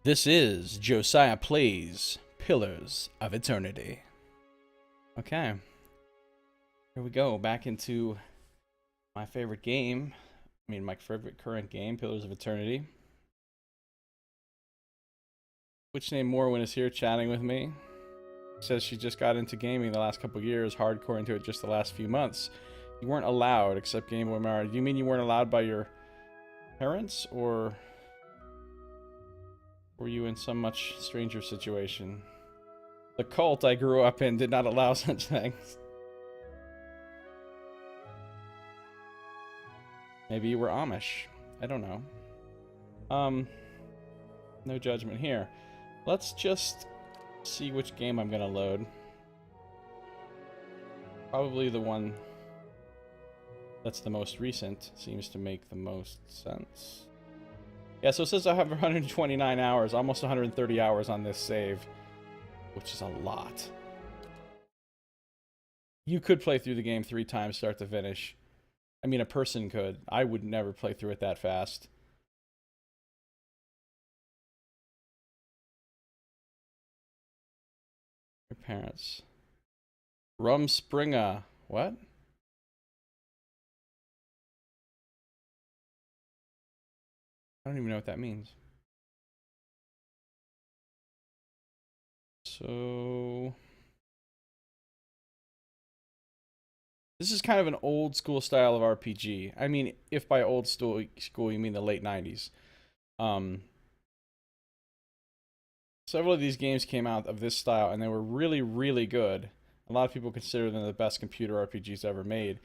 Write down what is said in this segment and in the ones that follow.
This is Josiah Plays Pillars of Eternity. Okay. Here we go, back into my favorite game. My favorite current game, Pillars of Eternity. Witch named Morwen is here chatting with me. Says she just got into gaming the last couple of years, hardcore into it just the last few months. You weren't allowed, except Game Boy Mario. Do you mean you weren't allowed by your parents, or were you in some much stranger situation? The cult I grew up in did not allow such things. Maybe you were Amish. I don't know. No judgment here. Let's just see which game I'm gonna load. Probably the one that's the most recent seems to make the most sense. Yeah, so it says I have 129 hours, almost 130 hours on this save, which is a lot. You could play through the game 3 times start to finish. I mean, a person could. I would never play through it that fast. Your parents. Rumspringa. What? I don't even know what that means. So this is kind of an old school style of RPG. I mean, if by old school you mean the late 90s. Several of these games came out of this style, and they were really, really good. A lot of people consider them the best computer RPGs ever made.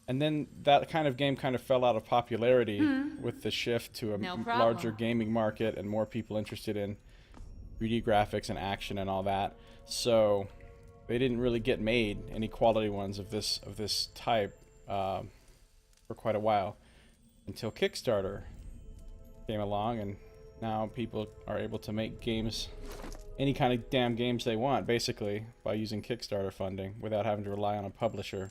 And then that kind of game kind of fell out of popularity with the shift to a larger gaming market and more people interested in 3D graphics and action and all that. So they didn't really get made any quality ones of this type for quite a while, until Kickstarter came along, and now people are able to make games, any kind of damn games they want, basically, by using Kickstarter funding without having to rely on a publisher.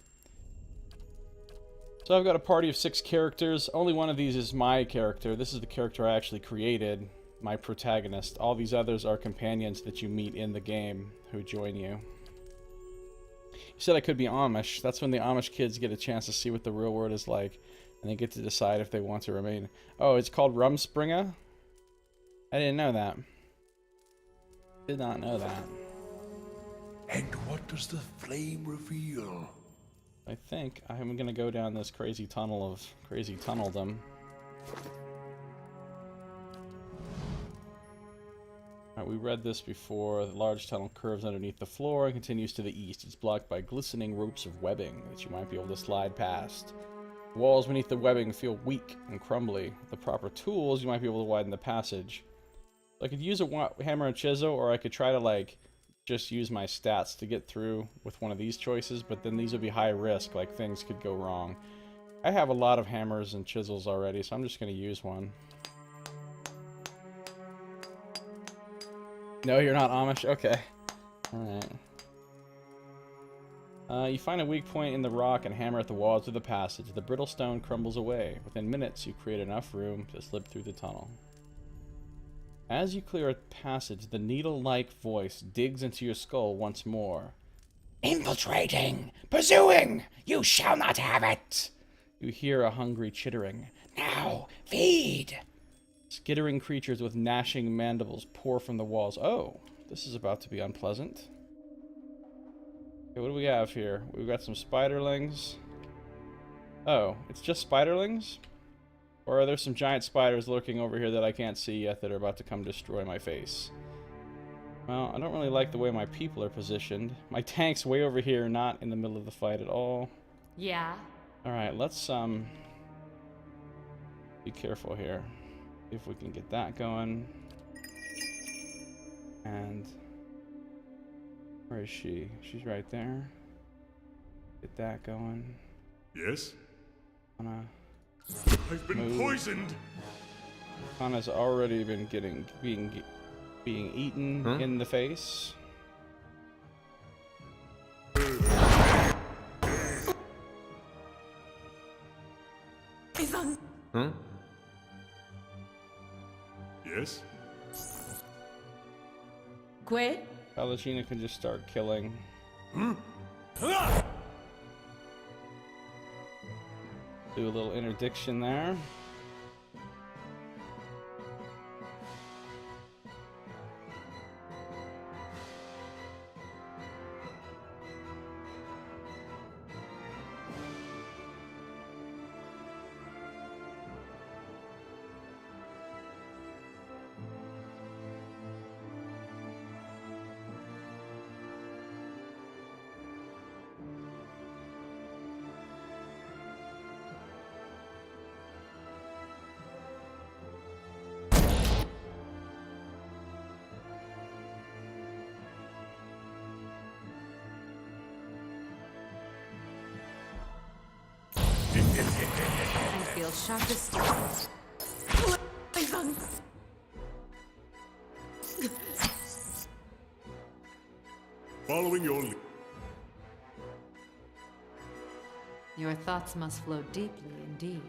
So I've got a party of 6 characters. Only one of these is my character. This is the character I actually created, my protagonist. All these others are companions that you meet in the game who join you. You said I could be Amish. That's when the Amish kids get a chance to see what the real world is like, and they get to decide if they want to remain. Oh, it's called Rumspringa? I didn't know that. Did not know that. And what does the flame reveal? I think I'm gonna go down this crazy tunnel of crazy tunneldom. Alright, we read this before. The large tunnel curves underneath the floor and continues to the east. It's blocked by glistening ropes of webbing that you might be able to slide past. The walls beneath the webbing feel weak and crumbly. With the proper tools, you might be able to widen the passage. I could use a hammer and chisel, or I could try to, just use my stats to get through with one of these choices, but then these would be high risk, things could go wrong. I have a lot of hammers and chisels already, so I'm just going to use one. No, you're not Amish? Okay. Alright. You find a weak point in the rock and hammer at the walls of the passage. The brittle stone crumbles away. Within minutes, you create enough room to slip through the tunnel. As you clear a passage, the needle-like voice digs into your skull once more. Infiltrating! Pursuing! You shall not have it! You hear a hungry chittering. Now, feed! Skittering creatures with gnashing mandibles pour from the walls. Oh, this is about to be unpleasant. Okay, what do we have here? We've got some spiderlings. Oh, it's just spiderlings? Or are there some giant spiders lurking over here that I can't see yet that are about to come destroy my face? Well, I don't really like the way my people are positioned. My tank's way over here, not in the middle of the fight at all. Yeah. Alright, let's, be careful here. See if we can get that going. And where is she? She's right there. Get that going. Yes? I've been poisoned! Kana's already been being eaten in the face. Yes? Quit. Pallegina can just start killing. Do a little interdiction there. I feel sharp as steel. Poison. Following your lead. Your thoughts must flow deeply indeed.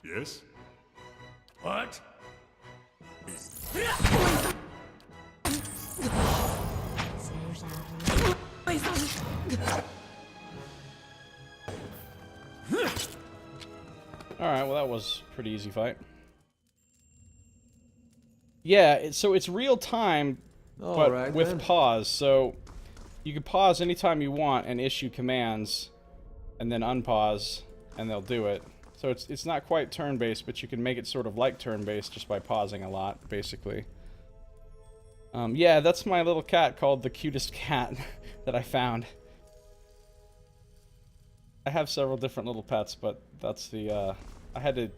Yes? What? Alright, well that was a pretty easy fight. Yeah, so it's real time, but with pause. So you can pause anytime you want and issue commands, and then unpause, and they'll do it. So it's not quite turn-based, but you can make it sort of like turn-based just by pausing a lot, basically. Yeah, that's my little cat called the cutest cat that I found. I have several different little pets, but that's the, I had to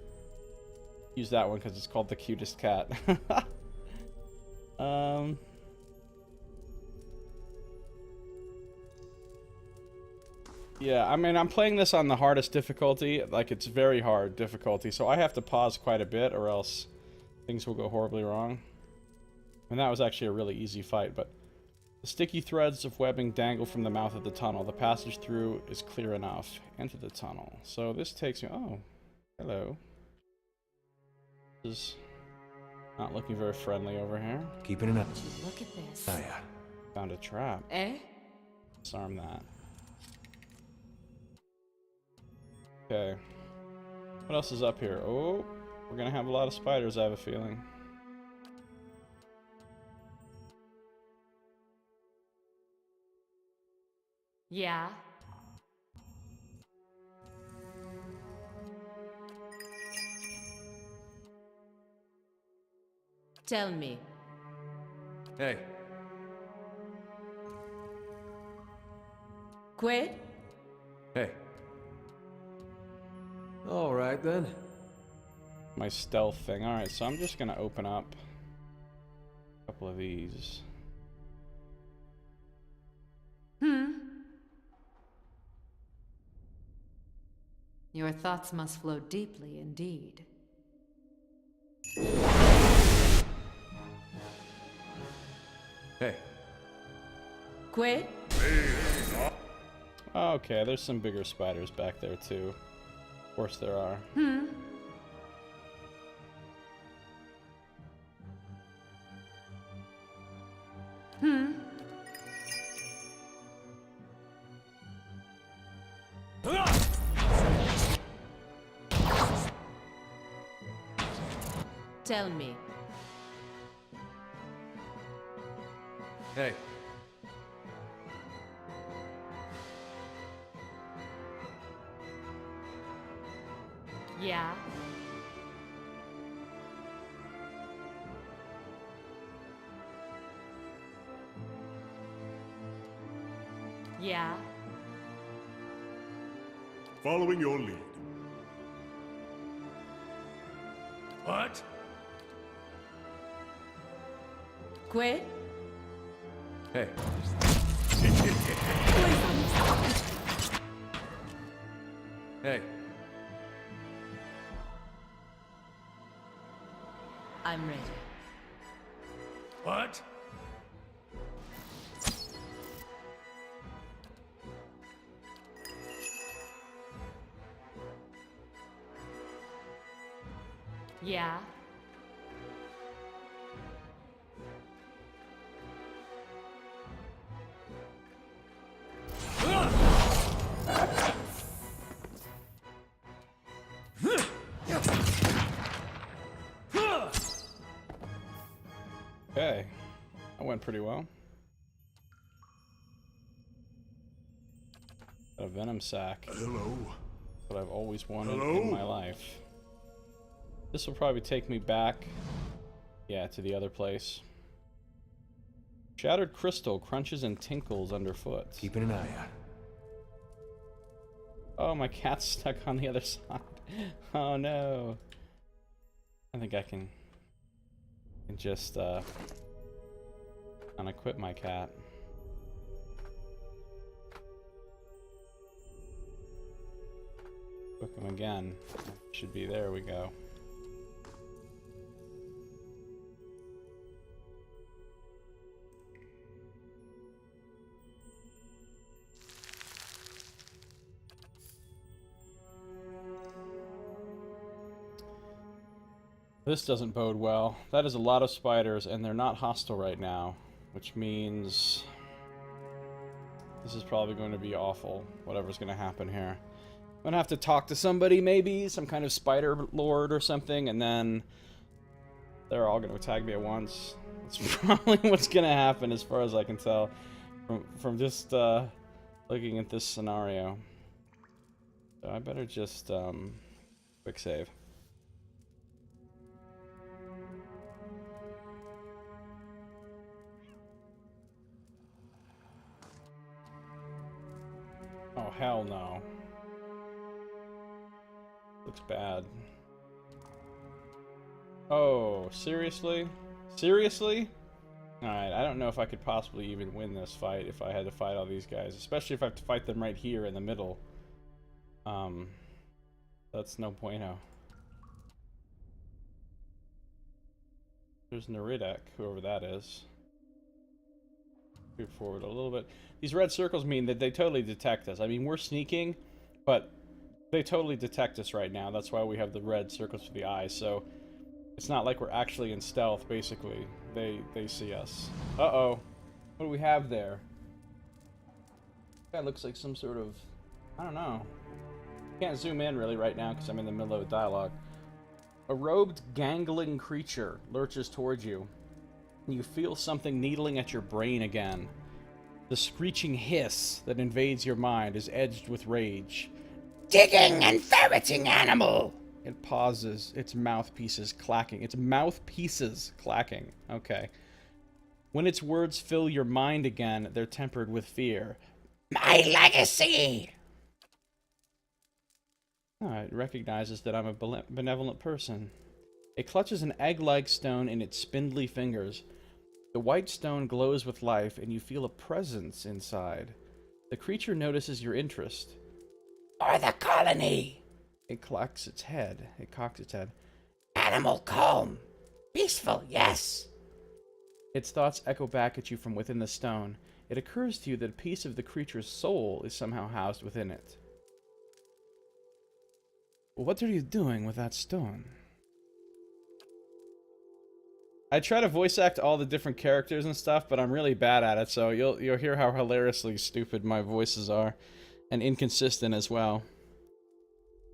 use that one because it's called the cutest cat. Yeah, I mean, I'm playing this on the hardest difficulty, like it's very hard difficulty, so I have to pause quite a bit or else things will go horribly wrong. And that was actually a really easy fight, but the sticky threads of webbing dangle from the mouth of the tunnel. The passage through is clear enough. Enter the tunnel. So this takes me... Oh, hello. This is not looking very friendly over here. Keeping it up. Look at this. Josiah. Found a trap. Eh? Disarm that. Okay. What else is up here? Oh, we're gonna have a lot of spiders, I have a feeling. Yeah. Tell me. Hey. Quit? Hey. All right then. My stealth thing. Alright, so I'm just gonna open up a couple of these. Your thoughts must flow deeply indeed. Hey. Quit? Okay, there's some bigger spiders back there too. Of course there are. Tell me. Hey. Yeah. Yeah. Following your lead. What? Quit? Hey. Hey. I'm ready. What? Yeah? Okay. That went pretty well. A venom sac. Hello. What I've always wanted Hello? in my life. This will probably take me back, yeah, to the other place. Shattered crystal crunches and tinkles underfoot. Keeping an eye out. Oh, my cat's stuck on the other side. Oh no. I think I can just unequip my cat. Equip him again. Should be, there we go. This doesn't bode well. That is a lot of spiders, and they're not hostile right now, which means this is probably going to be awful, whatever's going to happen here. I'm going to have to talk to somebody, maybe, some kind of spider lord or something, and then they're all going to attack me at once. That's probably what's going to happen as far as I can tell from just looking at this scenario. So I better just quick save. Oh, hell no. Looks bad. Oh, seriously? Seriously? Alright, I don't know if I could possibly even win this fight if I had to fight all these guys. Especially if I have to fight them right here in the middle. That's no bueno. There's Neridek, whoever that is. Move forward a little bit. These red circles mean that they totally detect us. I mean, we're sneaking, but they totally detect us right now. That's why we have the red circles for the eyes. So it's not like we're actually in stealth, basically. They see us. Uh-oh. What do we have there? That looks like some sort of... I don't know. Can't zoom in really right now because I'm in the middle of a dialogue. A robed, gangling creature lurches towards you. You feel something needling at your brain again. The screeching hiss that invades your mind is edged with rage. Digging and ferreting animal! It pauses, its mouthpieces clacking. Its mouthpieces clacking. Okay. When its words fill your mind again, they're tempered with fear. My legacy! It recognizes that I'm a benevolent person. It clutches an egg-like stone in its spindly fingers. The white stone glows with life, and you feel a presence inside. The creature notices your interest. For the colony! It cocks its head. Animal calm. Peaceful, yes. Its thoughts echo back at you from within the stone. It occurs to you that a piece of the creature's soul is somehow housed within it. What are you doing with that stone? I try to voice act all the different characters and stuff, but I'm really bad at it, so you'll hear how hilariously stupid my voices are, and inconsistent as well.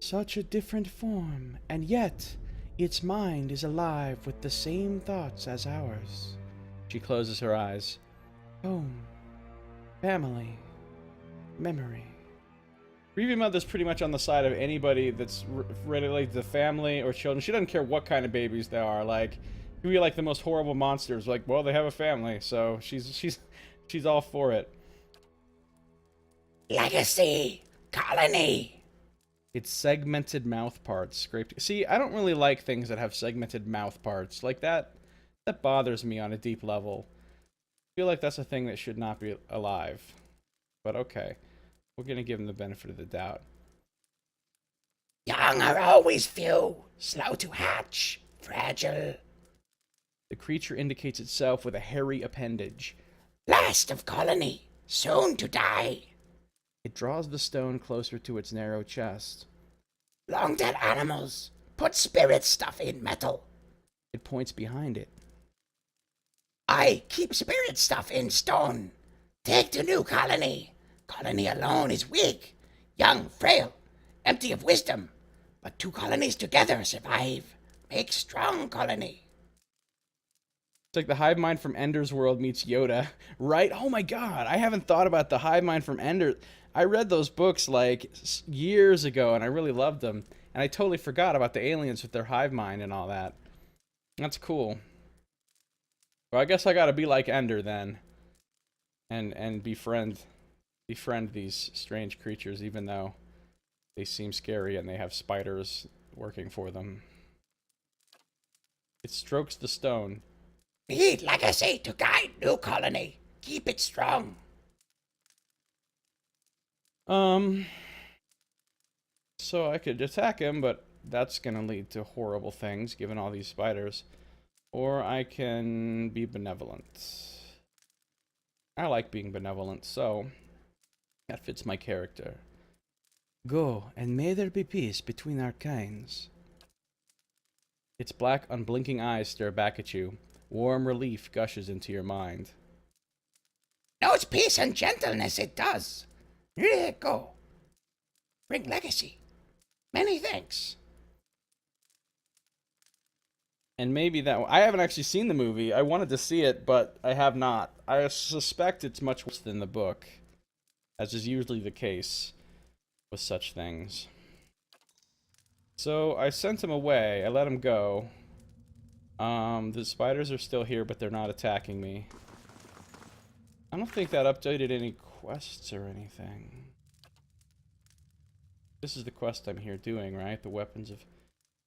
Such a different form, and yet its mind is alive with the same thoughts as ours. She closes her eyes. Home, family, memory. Reavie Mother's pretty much on the side of anybody that's related to family or children. She doesn't care what kind of babies they are. Like, could be like the most horrible monsters. Like, well, they have a family, so she's all for it. Legacy! Colony! Its segmented mouth parts scraped. See, I don't really like things that have segmented mouth parts. Like that bothers me on a deep level. I feel like that's a thing that should not be alive. But okay. We're gonna give him the benefit of the doubt. Young are always few, slow to hatch, fragile. The creature indicates itself with a hairy appendage. Last of colony, soon to die. It draws the stone closer to its narrow chest. Long dead animals, Put spirit stuff in metal. It points behind it. I keep spirit stuff in stone. Take the new colony. Colony alone is weak, young, frail, empty of wisdom. But 2 colonies together survive. Make strong colony. It's like the hive mind from Ender's World meets Yoda, right? Oh my god, I haven't thought about the hive mind from Ender. I read those books like years ago and I really loved them. And I totally forgot about the aliens with their hive mind and all that. That's cool. Well, I guess I gotta be like Ender then. And befriend these strange creatures, even though they seem scary and they have spiders working for them. It strokes the stone. Need legacy to guide new colony. Keep it strong. So I could attack him, but that's gonna lead to horrible things, given all these spiders. Or I can be benevolent. I like being benevolent, so that fits my character. Go, and may there be peace between our kinds. Its black, unblinking eyes stare back at you. Warm relief gushes into your mind. Knows peace and gentleness, it does. Here you go. Bring legacy. Many thanks. And maybe that... I haven't actually seen the movie. I wanted to see it, but I have not. I suspect it's much worse than the book, as is usually the case with such things. So I sent him away. I let him go. The spiders are still here, but they're not attacking me. I don't think that updated any quests or anything. This is the quest I'm here doing, right? The weapons of...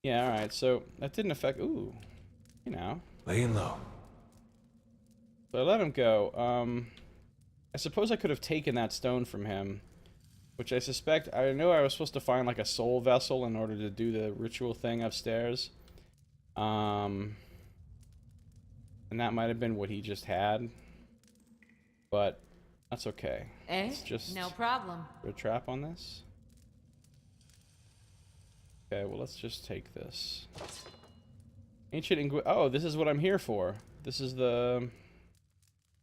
Yeah, alright, so that didn't affect... Ooh, you know. Laying low. So I let him go. I suppose I could have taken that stone from him, which I suspect... I know I was supposed to find, like, a soul vessel in order to do the ritual thing upstairs. And that might have been what he just had. But that's okay. It's just no problem. a trap on this. Okay, well, let's just take this. Ancient oh, this is what I'm here for. This is the...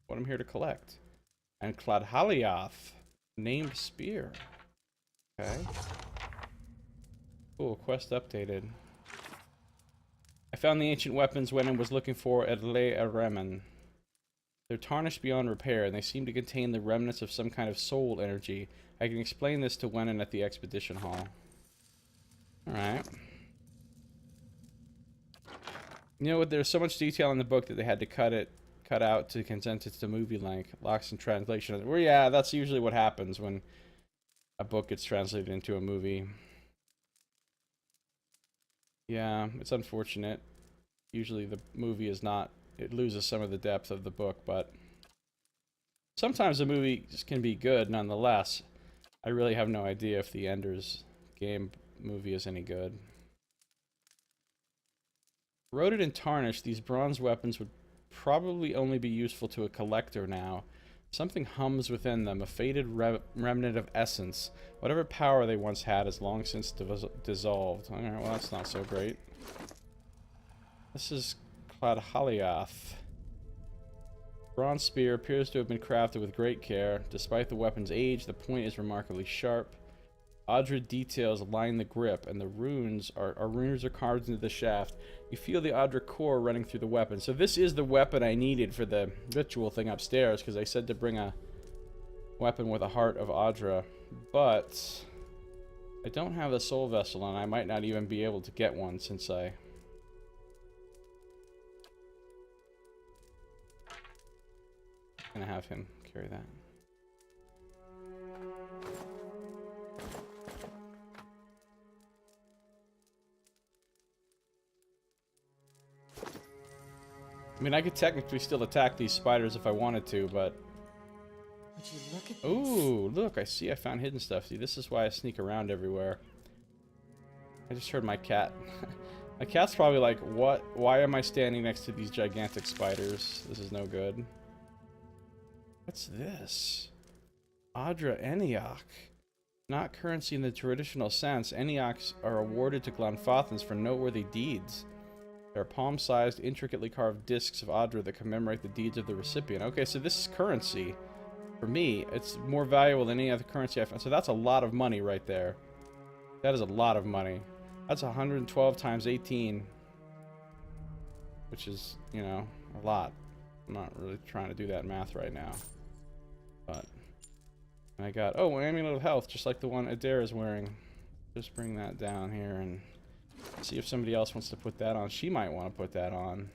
what I'm here to collect. And Cladhaliath. Named Spear. Okay. Cool, quest updated. I found the ancient weapons when I was looking for Edle Aremen. They're tarnished beyond repair, and they seem to contain the remnants of some kind of soul energy. I can explain this to Wenin at the expedition hall. Alright. You know what, there's so much detail in the book that they had to cut out to condense it to movie length. Locks in translation. Well, yeah, that's usually what happens when a book gets translated into a movie. Yeah, it's unfortunate. Usually the movie is not... it loses some of the depth of the book, but... sometimes a movie can be good nonetheless. I really have no idea if the Ender's Game movie is any good. Corroded and tarnished, these bronze weapons would probably only be useful to a collector now. Something hums within them, a faded remnant of essence. Whatever power they once had has long since dissolved. Alright, well that's not so great. This is Cladhaliath. Bronze spear appears to have been crafted with great care. Despite the weapon's age, the point is remarkably sharp. Adra details line the grip, and the runes are carved into the shaft. You feel the Adra core running through the weapon. So this is the weapon I needed for the ritual thing upstairs, because I said to bring a weapon with a heart of Adra. But I don't have the soul vessel, and I might not even be able to get one since I'm gonna have him carry that. I mean, I could technically still attack these spiders if I wanted to, but... Would you look at this? Ooh, look, I see I found hidden stuff. See, this is why I sneak around everywhere. I just heard my cat. My cat's probably like, what? Why am I standing next to these gigantic spiders? This is no good. What's this? Adra Eniach. Not currency in the traditional sense. Eniacs are awarded to Glanfathans for noteworthy deeds. They are palm-sized, intricately carved discs of Adra that commemorate the deeds of the recipient. Okay, so this is currency. For me, it's more valuable than any other currency I found. So that's a lot of money right there. That is a lot of money. That's 112 times 18. Which is, you know, a lot. I'm not really trying to do that math right now. But I got, oh, an amulet of health, just like the one Adair is wearing. Just bring that down here and see if somebody else wants to put that on. She might want to put that on.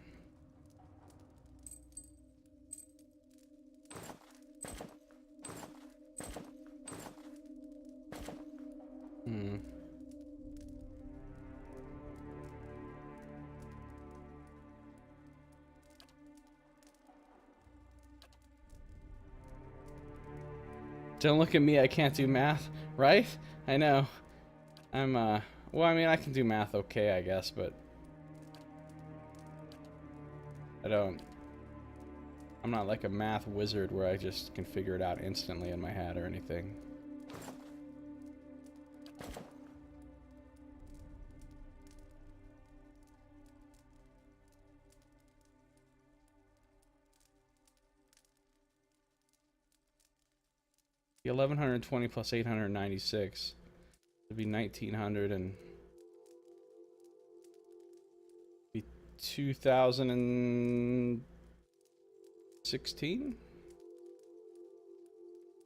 Don't look at me, I can't do math, right? I know. I'm, well, I mean, I can do math okay, I guess, but I'm not like a math wizard where I just can figure it out instantly in my head or anything. The 1120 plus 896 would be 1900 and be 2016?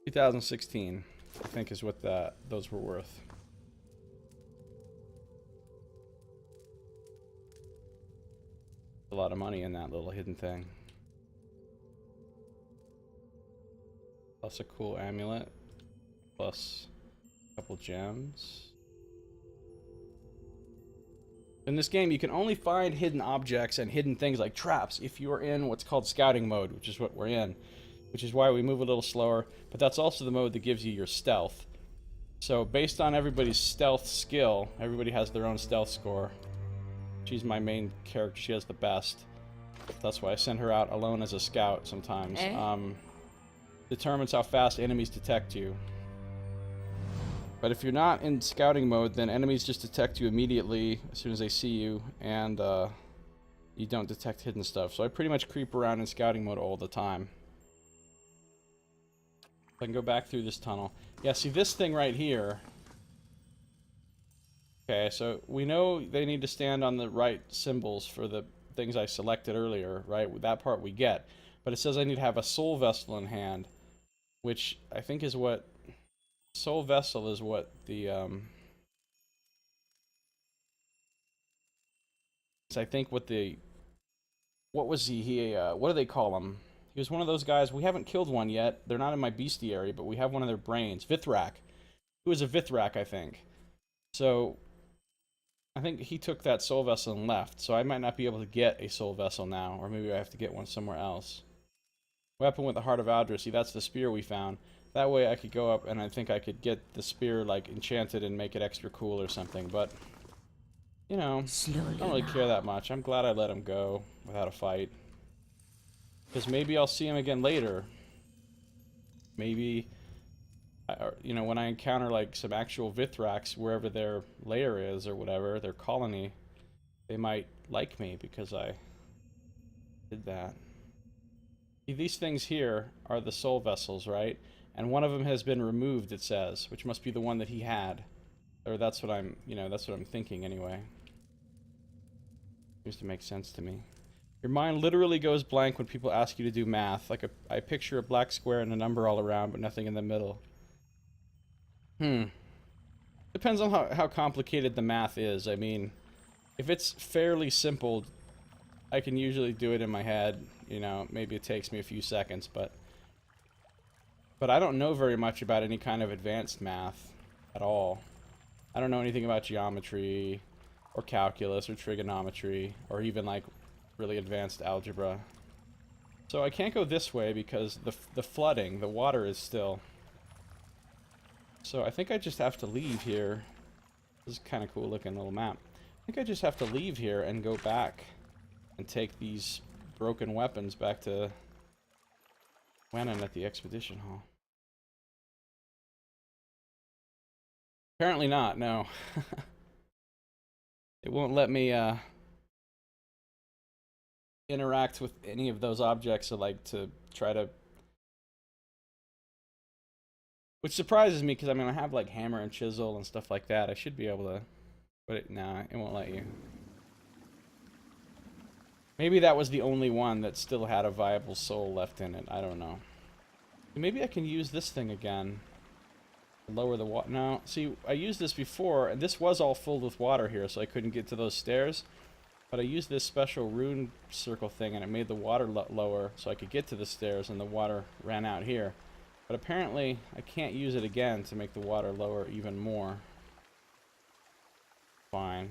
2016, I think, is what those were worth. A lot of money in that little hidden thing. Plus a cool amulet. Plus a couple gems. In this game, you can only find hidden objects and hidden things like traps if you're in what's called scouting mode, which is what we're in. Which is why we move a little slower, but that's also the mode that gives you your stealth. So based on everybody's stealth skill, everybody has their own stealth score. She's my main character, she has the best. That's why I send her out alone as a scout sometimes. Determines how fast enemies detect you. But if you're not in scouting mode, then enemies just detect you immediately as soon as they see you, and you don't detect hidden stuff. So I pretty much creep around in scouting mode all the time. I can go back through this tunnel. Yeah, see this thing right here. Okay, so we know they need to stand on the right symbols for the things I selected earlier, right? That part we get. But it says I need to have a soul vessel in hand, which I think is what... Soul vessel is what the, it's I think what the... What was he? What do they call him? He was one of those guys. We haven't killed one yet. They're not in my bestiary, but we have one of their brains. Vithrak. He was a Vithrak, I think. So, I think he took that soul vessel and left. So I might not be able to get a soul vessel now. Or maybe I have to get one somewhere else. Weapon with the Heart of Aldra. See, that's the spear we found. That way I could go up and I think I could get the spear, like, enchanted and make it extra cool or something. But, you know, I don't really care that much. I'm glad I let him go without a fight. Because maybe I'll see him again later. Maybe, you know, when I encounter, like, some actual Vithraks, wherever their lair is or whatever, their colony, they might like me because I did that. See, these things here are the soul vessels, right? And one of them has been removed, it says, which must be the one that he had. Or that's what I'm, you know, that's what I'm thinking anyway. Seems to make sense to me. Your mind literally goes blank when people ask you to do math. Like, I picture a black square and a number all around, but nothing in the middle. Depends on how complicated the math is. I mean, if it's fairly simple, I can usually do it in my head. You know, maybe it takes me a few seconds, but I don't know very much about any kind of advanced math at all. I don't know anything about geometry, or calculus, or trigonometry, or even, like, really advanced algebra. So I can't go this way because the flooding, the water is still... So I think I just have to leave here. This is kind of cool looking little map. I think I just have to leave here and go back and take these broken weapons back to Wennon at the Expedition Hall. Apparently not, no. It won't let me interact with any of those objects, or like to try to, which surprises me because I mean I have like hammer and chisel and stuff like that. I should be able to, but nah, it won't let you. Maybe that was the only one that still had a viable soul left in it. I don't know. Maybe I can use this thing again. Lower the water. No, see, I used this before, and this was all filled with water here, so I couldn't get to those stairs. But I used this special rune circle thing, and it made the water lower, so I could get to the stairs, and the water ran out here. But apparently, I can't use it again to make the water lower even more. Fine.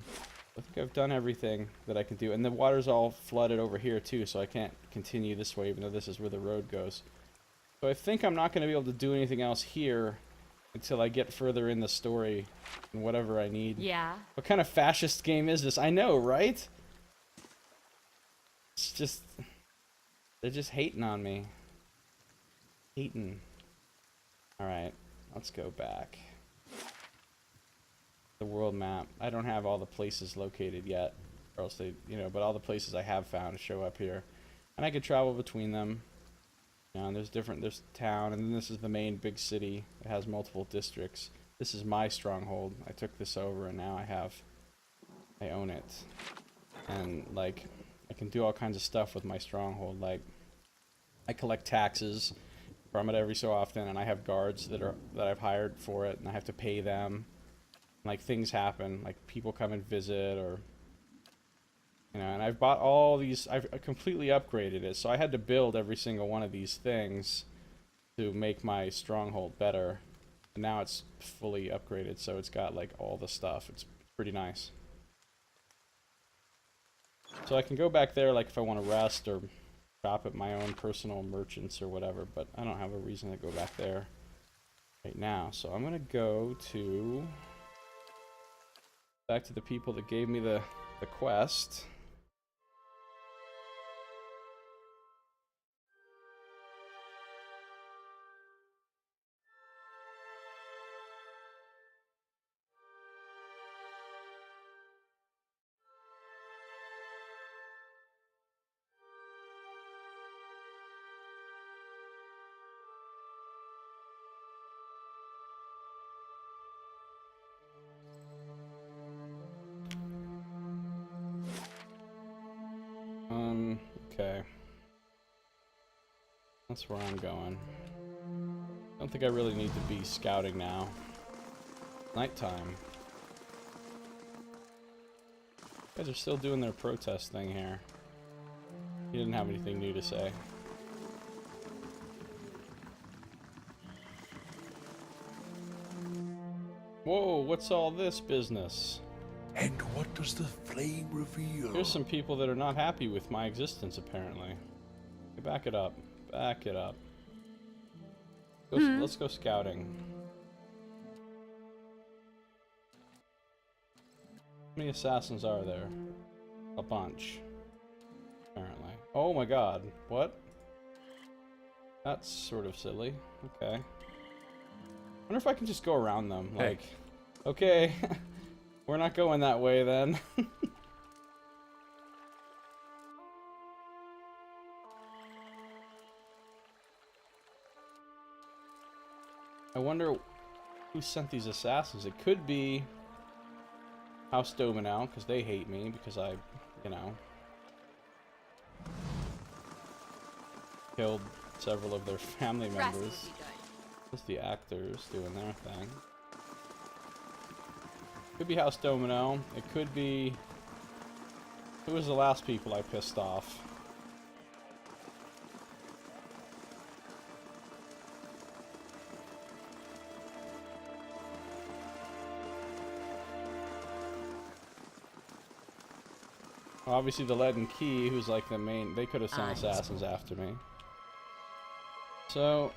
I think I've done everything that I can do, and the water's all flooded over here too, so I can't continue this way, even though this is where the road goes. So I think I'm not going to be able to do anything else here until I get further in the story and whatever I need. Yeah. What kind of fascist game is this? I know, right? It's just... they're just hating on me. Hating. Alright, let's go back. The world map. I don't have all the places located yet. Or else they, you know, but all the places I have found show up here. And I could travel between them. You know, and there's town, and then this is the main big city. It has multiple districts. This is my stronghold. I took this over, and now I own it. And, like, I can do all kinds of stuff with my stronghold. Like, I collect taxes from it every so often, and I have guards that I've hired for it, and I have to pay them. Like, things happen, like people come and visit, or you know, and I've bought all these, I've completely upgraded it, so I had to build every single one of these things to make my stronghold better. And now it's fully upgraded, so it's got like all the stuff. It's pretty nice. So I can go back there like if I want to rest or shop at my own personal merchants or whatever, but I don't have a reason to go back there right now. So I'm gonna go to back to the people that gave me the quest. Okay. That's where I'm going. I don't think I really need to be scouting now. Nighttime. You guys are still doing their protest thing here. He didn't have anything new to say. Whoa, what's all this business? And what does the flame reveal? There's some people that are not happy with my existence, apparently. Okay, back it up. Back it up. Let's go scouting. How many assassins are there? A bunch. Apparently. Oh my god. What? That's sort of silly. Okay. I wonder if I can just go around them. Like, okay. We're not going that way then. I wonder who sent these assassins. It could be House Dominel, because they hate me because I, you know, killed several of their family members. Just the actors doing their thing. Could be House Domino. It could be... Who was the last people I pissed off? Well, obviously the Leaden Key, who's like the main... They could have sent assassins after me. So,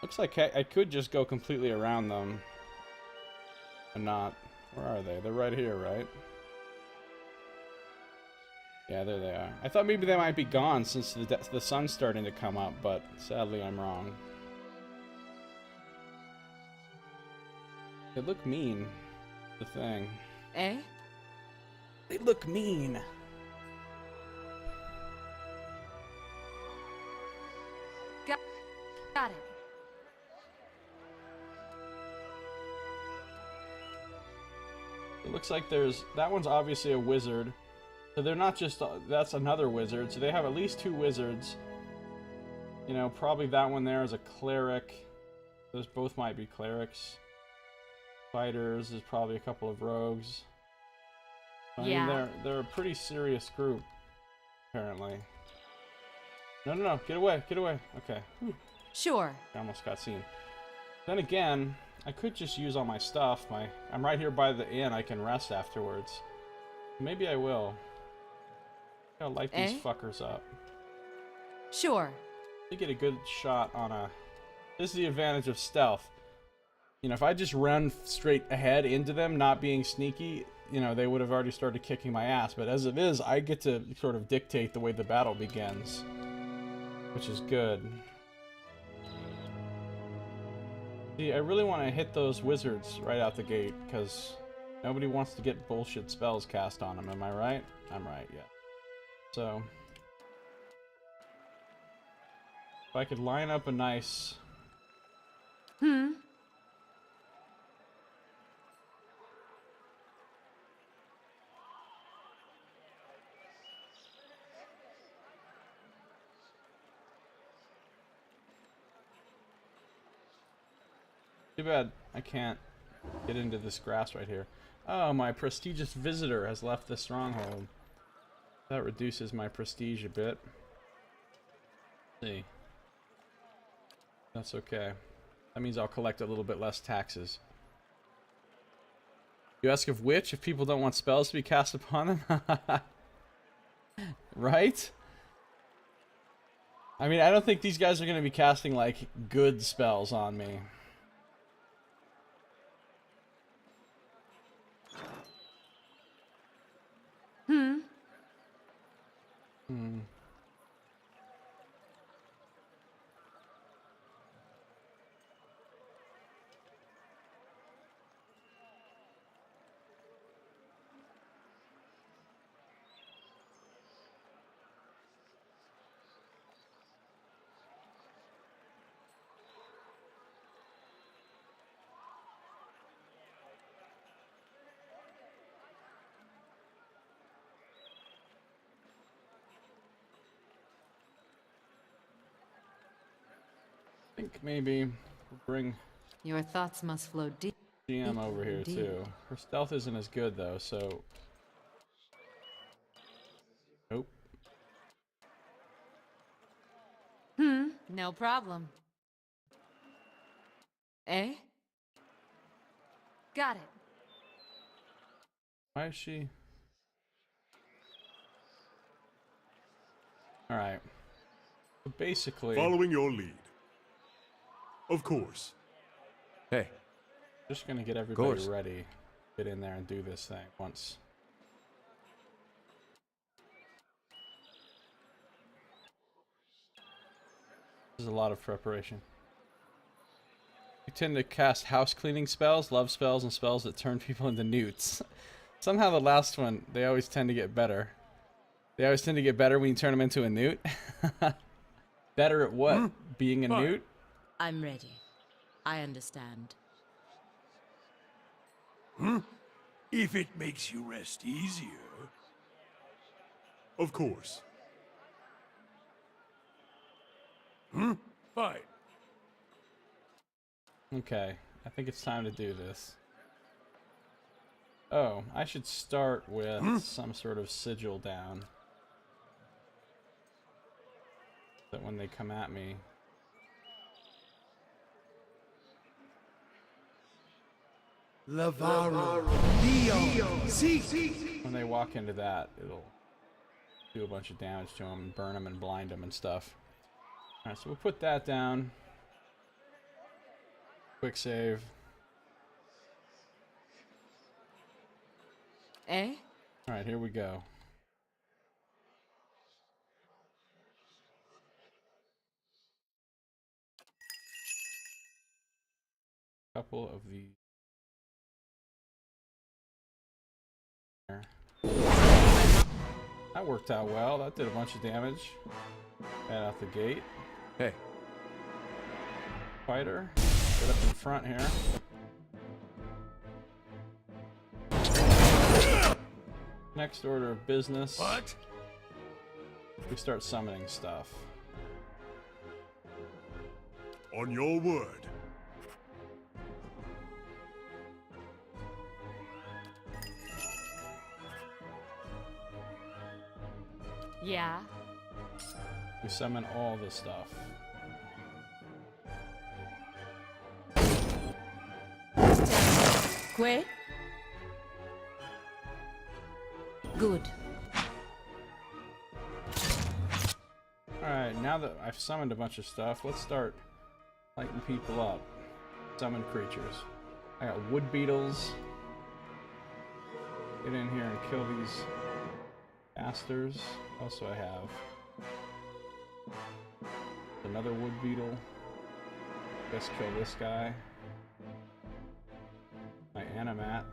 looks like I could just go completely around them. And not... Where are they? They're right here, right? Yeah, there they are. I thought maybe they might be gone since the sun's starting to come up, but sadly I'm wrong. They look mean. the thing. Eh? They look mean. Got it. It looks like there's... That one's obviously a wizard. So they're not just... That's another wizard. So they have at least 2 wizards. You know, probably that one there is a cleric. Those both might be clerics. Fighters is probably a couple of rogues. I mean, they're a pretty serious group, apparently. No, get away, get away. Okay. Whew. Sure. I almost got seen. Then again, I could just use all my stuff. I'm right here by the inn. I can rest afterwards. Maybe I will. I gotta light these fuckers up. Sure. To get a good shot on a... This is the advantage of stealth. You know, if I just run straight ahead into them, not being sneaky, you know, they would have already started kicking my ass. But as it is, I get to sort of dictate the way the battle begins. Which is good. See, I really want to hit those wizards right out the gate, because nobody wants to get bullshit spells cast on them, am I right? I'm right, yeah. So... If I could line up a nice... Too bad I can't get into this grass right here. Oh, my prestigious visitor has left the stronghold. That reduces my prestige a bit. Let's see. That's okay. That means I'll collect a little bit less taxes. You ask of which? If people don't want spells to be cast upon them? Right? I mean, I don't think these guys are going to be casting, like, good spells on me. I think maybe we'll bring Your thoughts must flow deep. GM over here Indeed. too. Her stealth isn't as good though, so... Nope. No problem. Eh? Got it. Why is she... Alright. So basically... Following your lead. Of course. Hey, Just gonna get everybody ready. Get in there and do this thing once. This is a lot of preparation. You tend to cast house cleaning spells, love spells, and spells that turn people into newts. Somehow the last one, they always tend to get better. They always tend to get better when you turn them into a newt. Better at what? Being a newt? I'm ready. I understand. if it makes you rest easier. Of course. Fine. Okay, I think it's time to do this. Oh, I should start with some sort of sigil down. That when they come at me... Lavaro. Leo. See. When they walk into that, it'll do a bunch of damage to them, and burn them and blind them and stuff. Alright, so we'll put that down. Quick save. Eh? Alright, here we go. Couple of these. That worked out well. That did a bunch of damage. Right out the gate. Hey. Fighter. Get up in front here. Next order of business. What? We start summoning stuff. On your word. Yeah? We summon all the stuff. Quay? Good. Alright, now that I've summoned a bunch of stuff, let's start lighting people up. Summon creatures. I got wood beetles. Get in here and kill these bastards. Also I have another wood beetle. Let's kill this guy. My animat.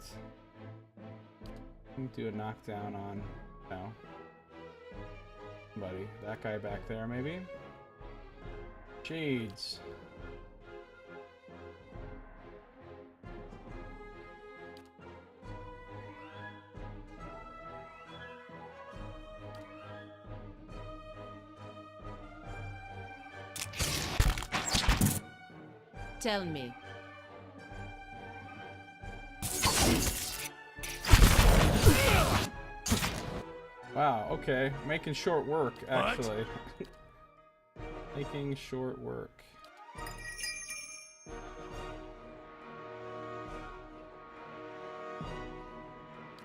Let me do a knockdown on... no. Somebody. That guy back there, maybe? Shades. Tell me. Wow, okay. Making short work, actually. Making short work.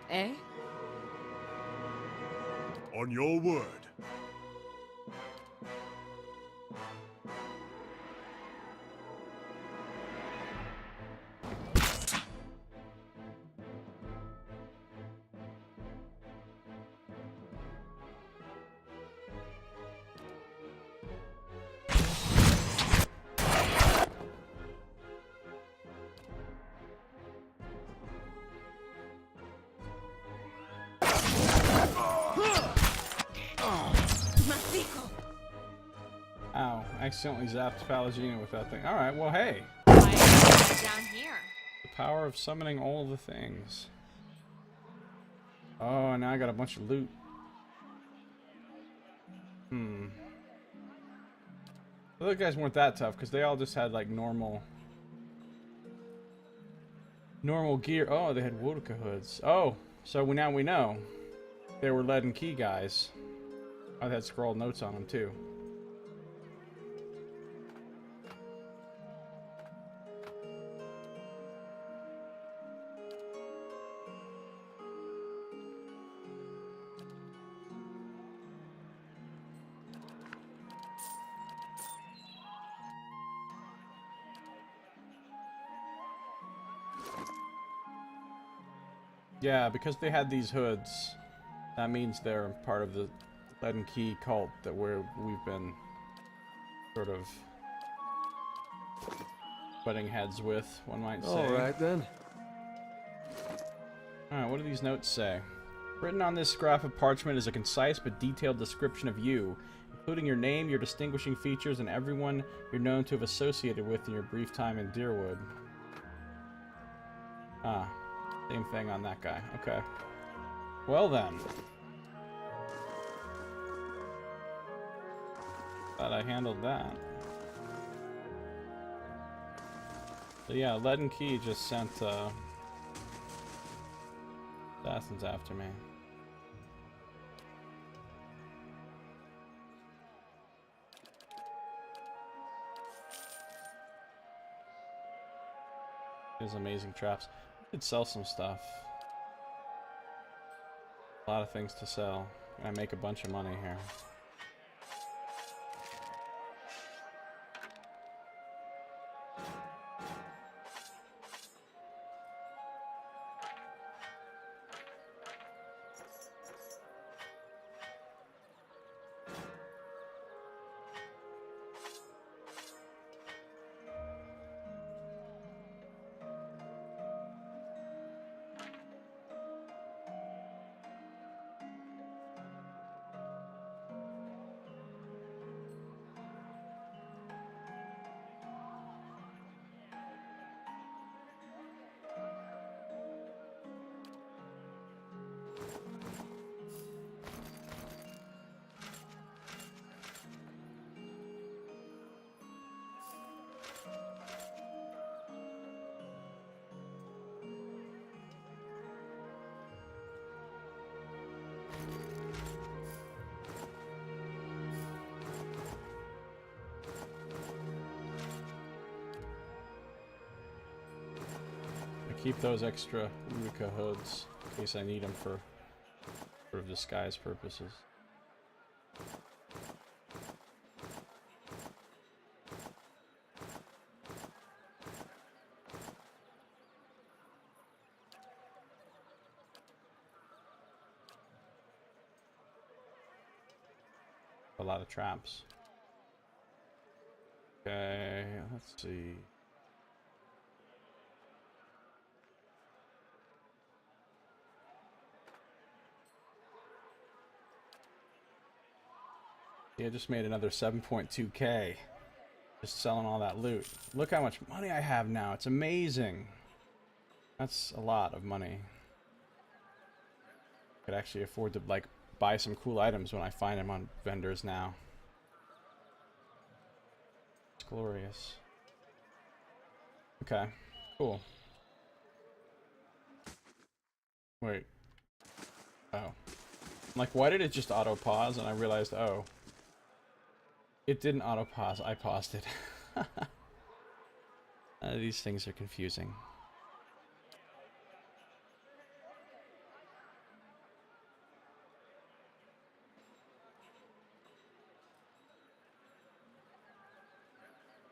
Eh? On your word. Ow, I accidentally zapped Pallegina with that thing. Alright, well hey. Why are you down here? The power of summoning all the things. Oh, now I got a bunch of loot. The other guys weren't that tough because they all just had like normal gear. Oh, they had Wodaka hoods. Oh, so now we know they were lead and key guys. I had scrawled notes on them too. Yeah, because they had these hoods, that means they're part of the Lead and Key cult that we've been sort of butting heads with, one might say. Alright then. Alright, what do these notes say? Written on this scrap of parchment is a concise but detailed description of you, including your name, your distinguishing features, and everyone you're known to have associated with in your brief time in Deerwood. Ah. Same thing on that guy. Okay. Well then. Glad I handled that. So yeah, Lead and Key just sent assassins after me. There's amazing traps. Could sell some stuff. A lot of things to sell. I make a bunch of money here. keep those extra Unica hoods in case I need them for sort of disguise purposes. A lot of traps. Okay, let's see. Yeah, just made another 7.2k. Just selling all that loot. Look how much money I have now. It's amazing. That's a lot of money. Could actually afford to like buy some cool items when I find them on vendors now. It's glorious. Okay, cool. Wait. Oh. I'm like, why did it just auto pause? And I realized, oh. It didn't auto pause. I paused it. These things are confusing.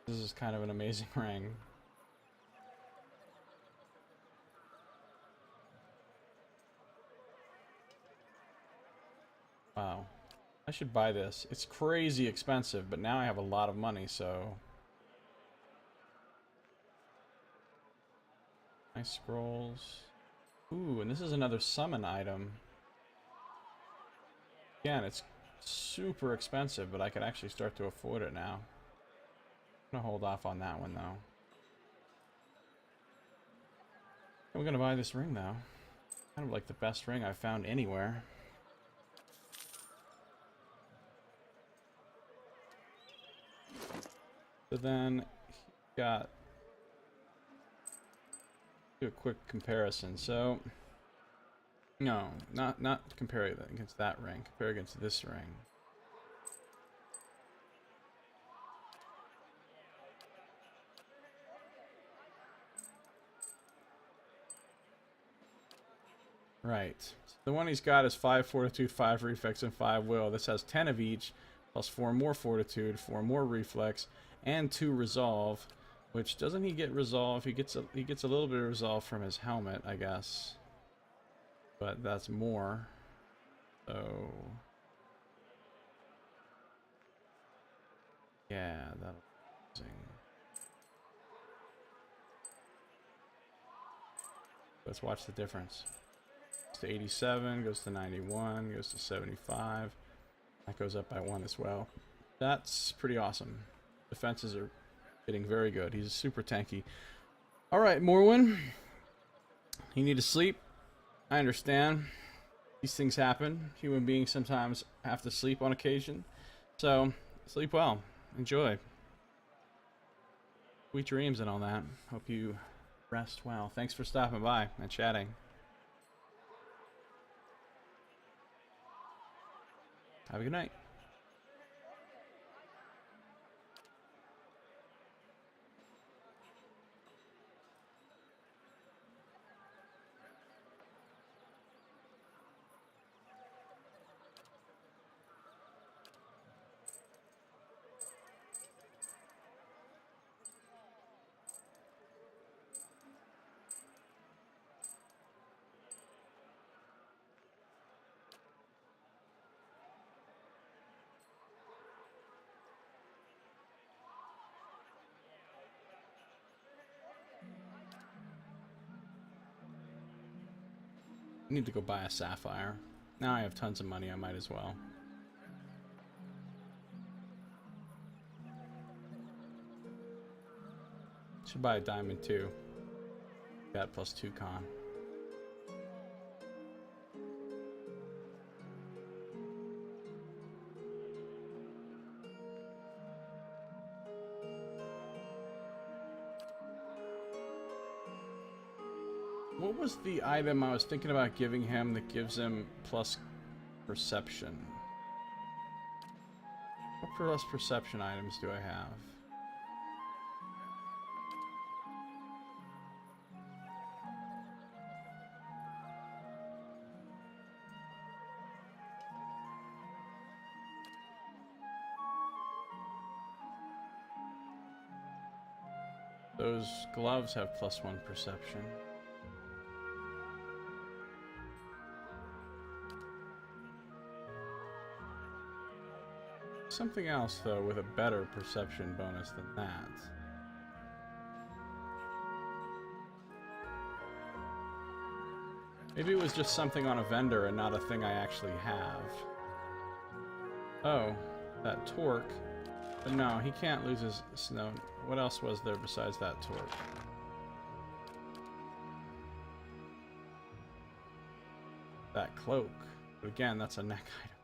This is kind of an amazing ring. Wow. I should buy this. It's crazy expensive, but now I have a lot of money, so... Nice scrolls. Ooh, and this is another summon item. Again, it's super expensive, but I could actually start to afford it now. I'm gonna hold off on that one, though. I'm gonna buy this ring, though. Kind of like the best ring I've found anywhere. So then, got... Do a quick comparison. So... No, not compare it against that ring. Compare against this ring. Right. The one he's got is 5 Fortitude, 5 Reflex, and 5 Will. This has 10 of each, plus 4 more Fortitude, 4 more Reflex, and 2 Resolve. Which, doesn't he get Resolve? He gets a little bit of Resolve from his helmet, I guess. But that's more. So... Yeah, that'll be amazing. Let's watch the difference. Goes to 87, goes to 91, goes to 75. That goes up by 1 as well. That's pretty awesome. Defenses are getting very good. He's super tanky. Alright, Morwin. You need to sleep. I understand. These things happen. Human beings sometimes have to sleep on occasion. So, sleep well. Enjoy. Sweet dreams and all that. Hope you rest well. Thanks for stopping by and chatting. Have a good night. I need to go buy a sapphire. Now I have tons of money, I might as well. Should buy a diamond too. Got plus 2 con. What was the item I was thinking about giving him that gives him plus perception? What plus perception items do I have? Those gloves have +1 perception. Something else, though, with a better perception bonus than that. Maybe it was just something on a vendor and not a thing I actually have. Oh, that torque. But no, he can't lose his snow. What else was there besides that torque? That cloak. But again, that's a neck item.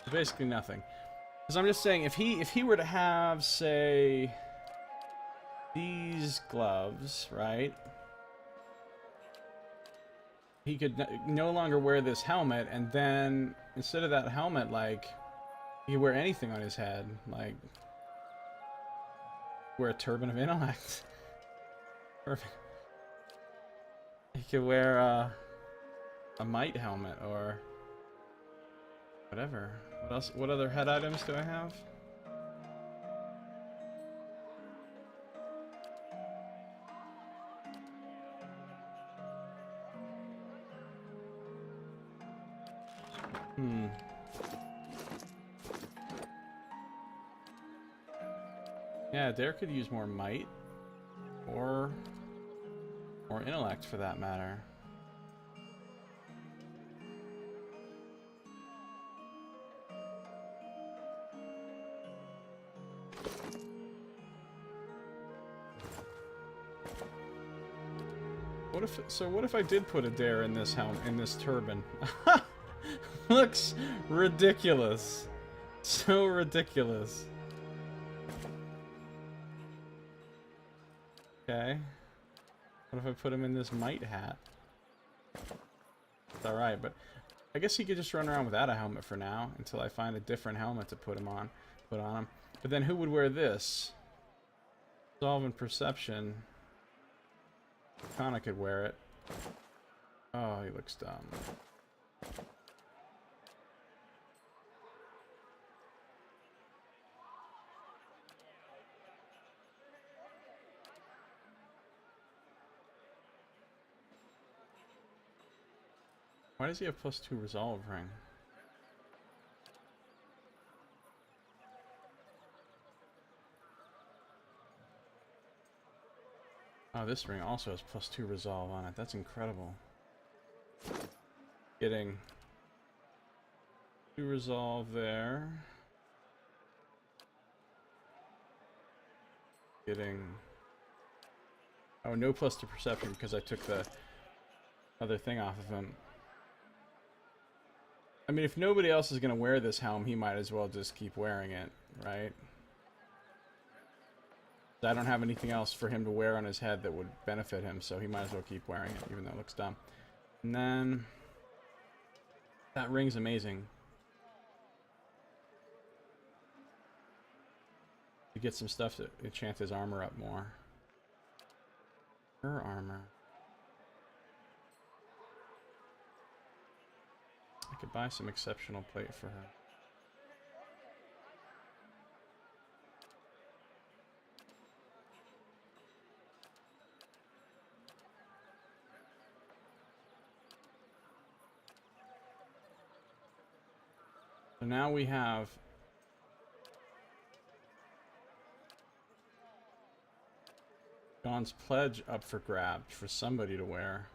So basically nothing. Because I'm just saying, if he were to have, say, these gloves, right? He could no longer wear this helmet, and then instead of that helmet, like, he could wear anything on his head, like wear a turban of intellect. Perfect. He could wear a might helmet or whatever. What else? What other head items do I have? Yeah, Dare could use more might, or intellect for that matter. What if I did put a Dare in this helm, in this turban? Looks ridiculous. So ridiculous. Okay. What if I put him in this might hat? It's alright, but I guess he could just run around without a helmet for now until I find a different helmet to put on him. But then who would wear this? Resolve and Perception. Kana could wear it. Oh, he looks dumb. Why does he have +2 resolve ring? Oh, this ring also has +2 resolve on it. That's incredible. Getting 2 resolve there. Getting... Oh, no +2 perception because I took the other thing off of him. I mean, if nobody else is going to wear this helm, he might as well just keep wearing it, right? I don't have anything else for him to wear on his head that would benefit him, so he might as well keep wearing it, even though it looks dumb. And then... that ring's amazing. To get some stuff to enchant his armor up more. Her armor. I could buy some exceptional plate for her. So now we have Dawn's Pledge up for grabs for somebody to wear.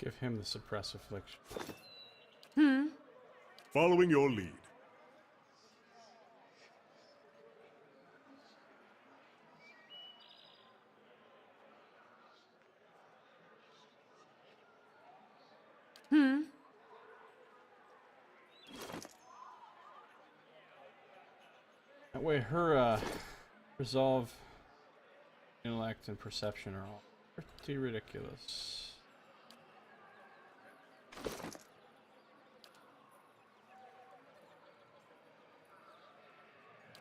Give him the suppress affliction. Following your lead. That way her resolve, intellect, and perception are all pretty ridiculous.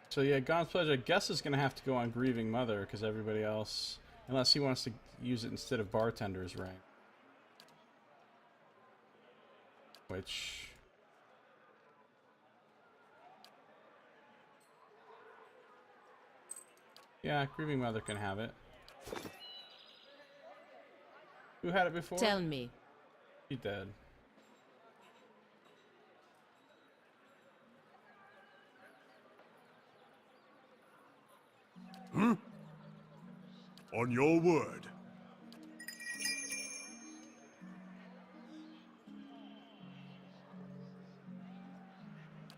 So yeah, God's Pledge I guess is going to have to go on Grieving Mother because everybody else, unless he wants to use it instead of Bartender's Ring. Which... yeah, Grieving Mother can have it. Who had it before? Tell me. He did. On your word.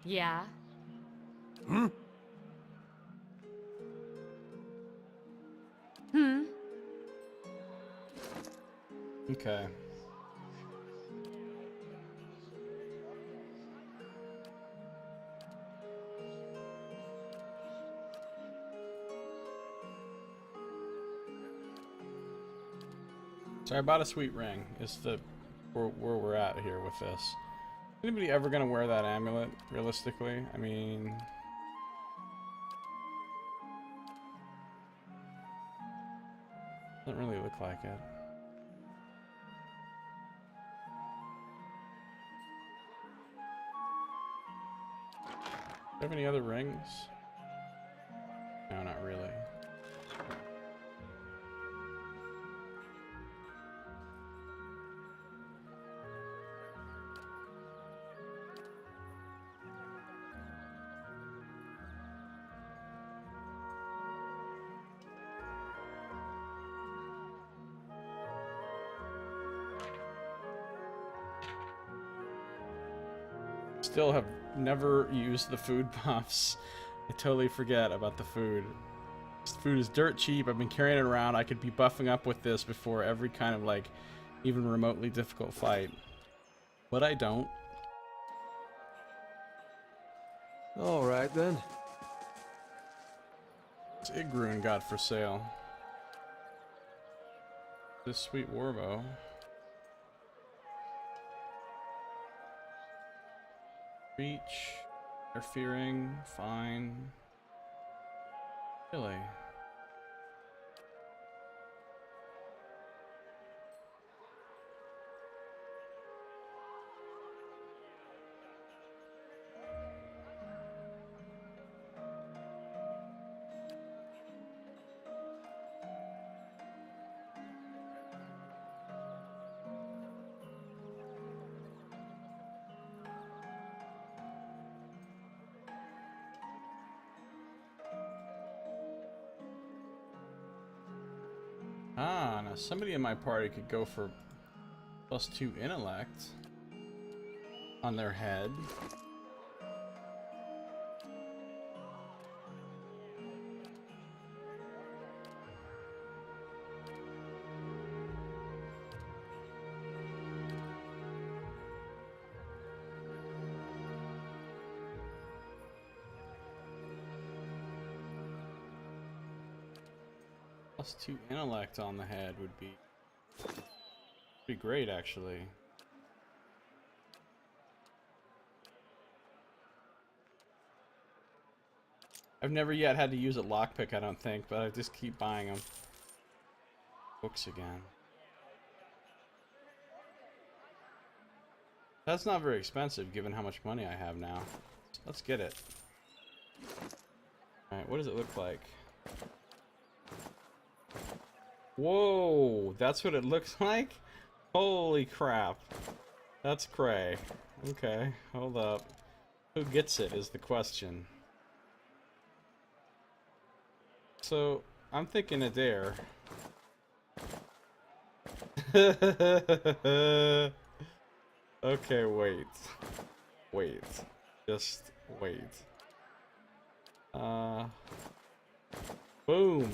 Yeah. Okay. So I bought a sweet ring. Is the where we're at here with this. Anybody ever gonna wear that amulet, realistically? I mean... doesn't really look like it. Do you have any other rings? No, not really. Still have never used the food buffs. I totally forget about the food. This food is dirt cheap. I've been carrying it around. I could be buffing up with this before every kind of like even remotely difficult fight. But I don't. Alright then. It's Igrun got for sale. This sweet warbow. Reach, interfering, fine. Really? Ah, now somebody in my party could go for +2 intellect on their head. +2 intellect on the head would be great, actually. I've never yet had to use a lockpick, I don't think, but I just keep buying them. Books again. That's not very expensive, given how much money I have now. Let's get it. Alright, what does it look like? Whoa, that's what it looks like? Holy crap. That's cray. Okay, hold up. Who gets it is the question. So, I'm thinking Adair. Okay, wait. Wait. Just wait. Boom.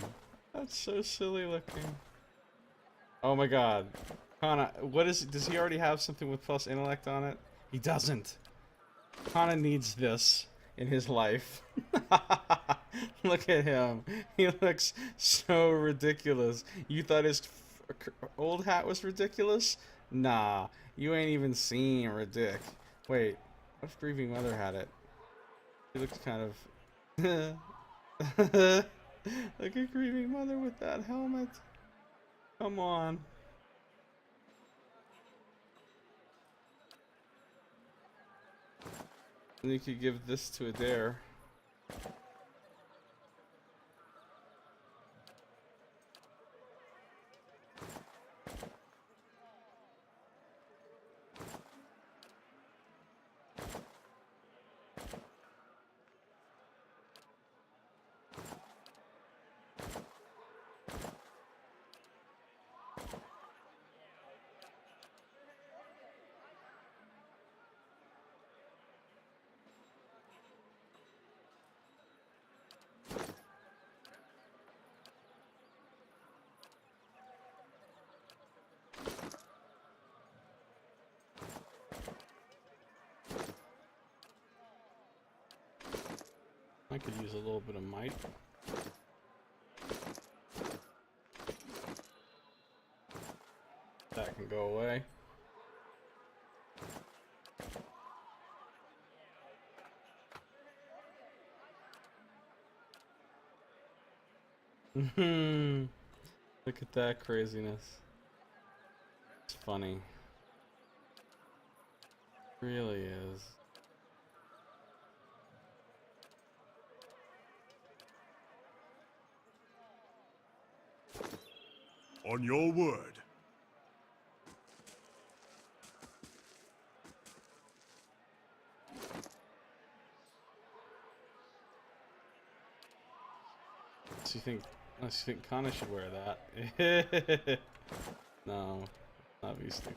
That's so silly looking. Oh my god. Kana, what is it? Does he already have something with plus intellect on it? He doesn't. Kana needs this in his life. Look at him. He looks so ridiculous. You thought his old hat was ridiculous? Nah, you ain't even seen Ridic. Wait, what if Grieving Mother had it? He looks kind of... Like a Grieving Mother with that helmet. Come on. And you could give this to Adair. I could use a little bit of might. That can go away. Look at that craziness. It's funny. It really is. On your word. Unless you think Kana should wear that. No, obviously.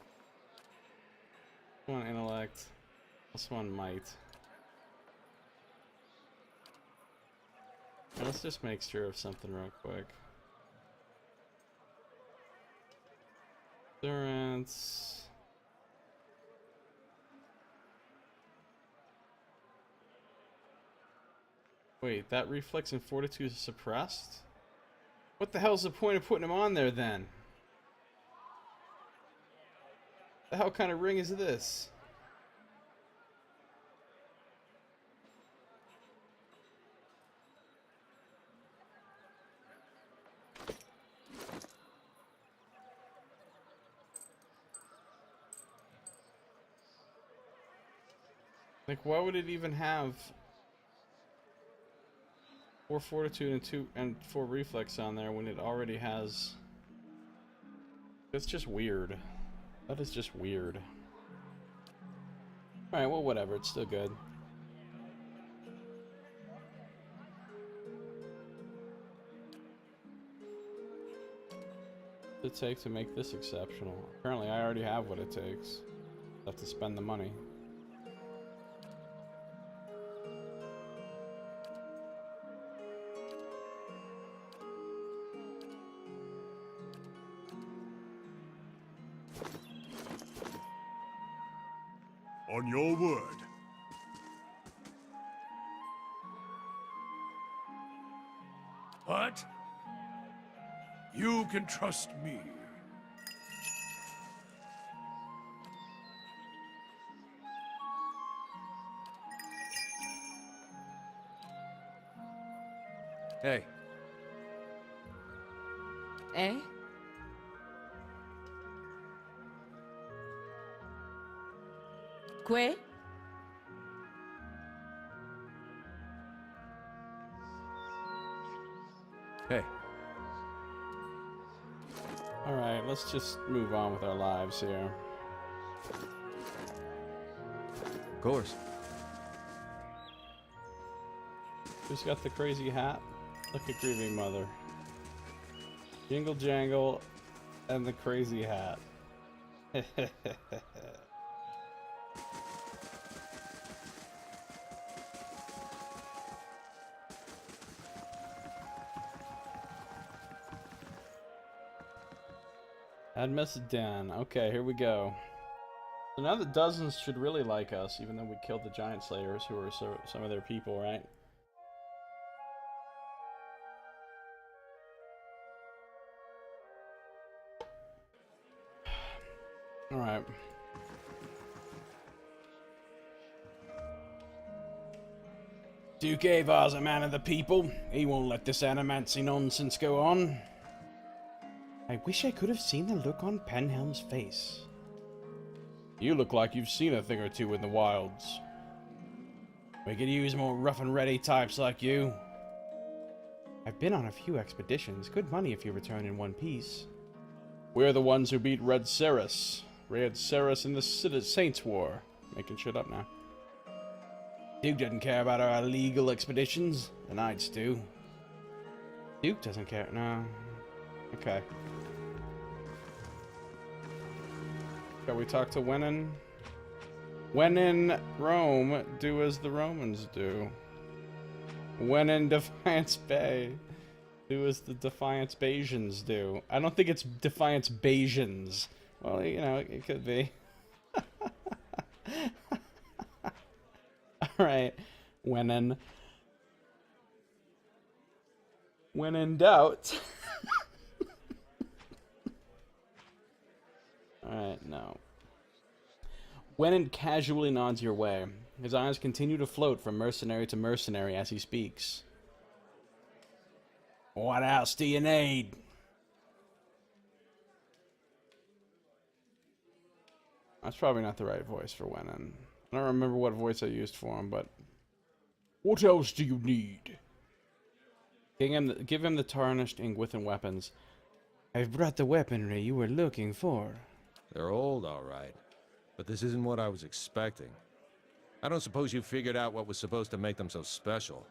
One intellect. This one might. Now let's just make sure of something real quick. Endurance. Wait, that reflex and fortitude is suppressed? What the hell's the point of putting him on there then? The hell kind of ring is this? Like, why would it even have 4 fortitude and 4 reflex on there when it already has? That's just weird. That is just weird. Alright, well, whatever. It's still good. What does it take to make this exceptional? Apparently, I already have what it takes. I have to spend the money. On your word. What? You can trust me. Hey, Eh? Que? hey. Alright, let's just move on with our lives here. Of course. Who's got the crazy hat? Look at Grieving Mother. Jingle jangle and the crazy hat. Add message down. Okay, here we go. So now the dozens should really like us, even though we killed the giant slayers, who are some of their people, right? Alright. Duke Avar's a man of the people. He won't let this animancy nonsense go on. I wish I could have seen the look on Penhelm's face. You look like you've seen a thing or two in the wilds. We could use more rough and ready types like you. I've been on a few expeditions. Good money if you return in one piece. We're the ones who beat Red Ceres. Red Ceres in the Saints' War. Making shit up now. Duke doesn't care about our illegal expeditions. The Knights do. Duke doesn't care. No. Okay. Shall we talk to Wenin? When in Rome, do as the Romans do. When in Defiance Bay, do as the Defiance Bayesians do. I don't think it's Defiance Bayesians. Well, you know, it could be. Alright. When in doubt. Alright, no. Wenin casually nods your way. His eyes continue to float from mercenary to mercenary as he speaks. What else do you need? That's probably not the right voice for Wenin. I don't remember what voice I used for him, but... What else do you need? Give him the tarnished Ingwithan weapons. I've brought the weaponry you were looking for. They're old, all right. But this isn't what I was expecting. I don't suppose you figured out what was supposed to make them so special.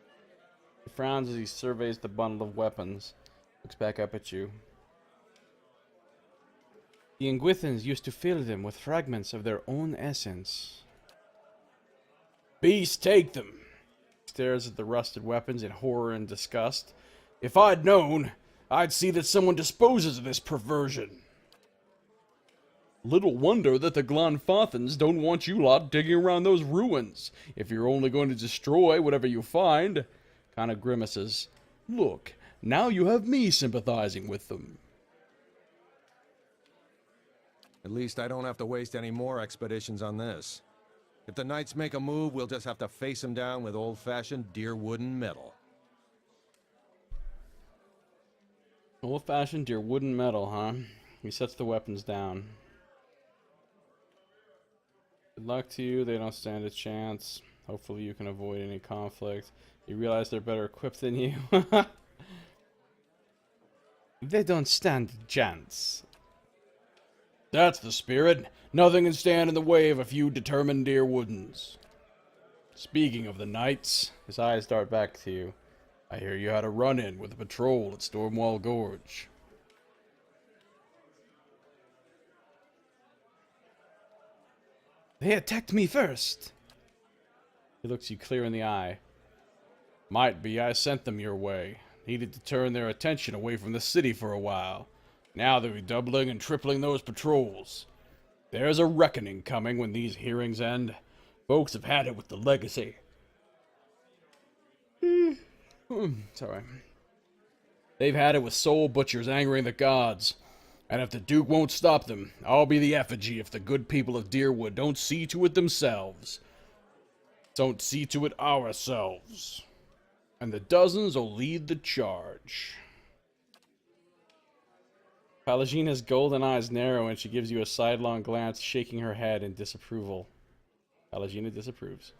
He frowns as he surveys the bundle of weapons. Looks back up at you. The Ingwithans used to fill them with fragments of their own essence. Beast, take them! Stares at the rusted weapons in horror and disgust. If I'd known, I'd see that someone disposes of this perversion. Little wonder that the Glonfothans don't want you lot digging around those ruins, if you're only going to destroy whatever you find. Kinda grimaces. Look, now you have me sympathizing with them. At least I don't have to waste any more expeditions on this. If the Knights make a move, we'll just have to face them down with old-fashioned deer wood and metal. Old-fashioned deer wood and metal, huh? He sets the weapons down. Good luck to you, they don't stand a chance. Hopefully you can avoid any conflict. You realize they're better equipped than you. They don't stand a chance. That's the spirit. Nothing can stand in the way of a few determined deer woodens. Speaking of the Knights, his eyes dart back to you. I hear you had a run-in with a patrol at Stormwall Gorge. They attacked me first. He looks you clear in the eye. Might be I sent them your way. Needed to turn their attention away from the city for a while. Now they'll be doubling and tripling those patrols. There's a reckoning coming when these hearings end. Folks have had it with the legacy. Sorry. They've had it with soul butchers angering the gods. And if the Duke won't stop them, I'll be the effigy if the good people of Deerwood don't see to it themselves. Don't see to it ourselves. And the dozens will lead the charge. Palagina's golden eyes narrow and she gives you a sidelong glance, shaking her head in disapproval. Palagina disapproves.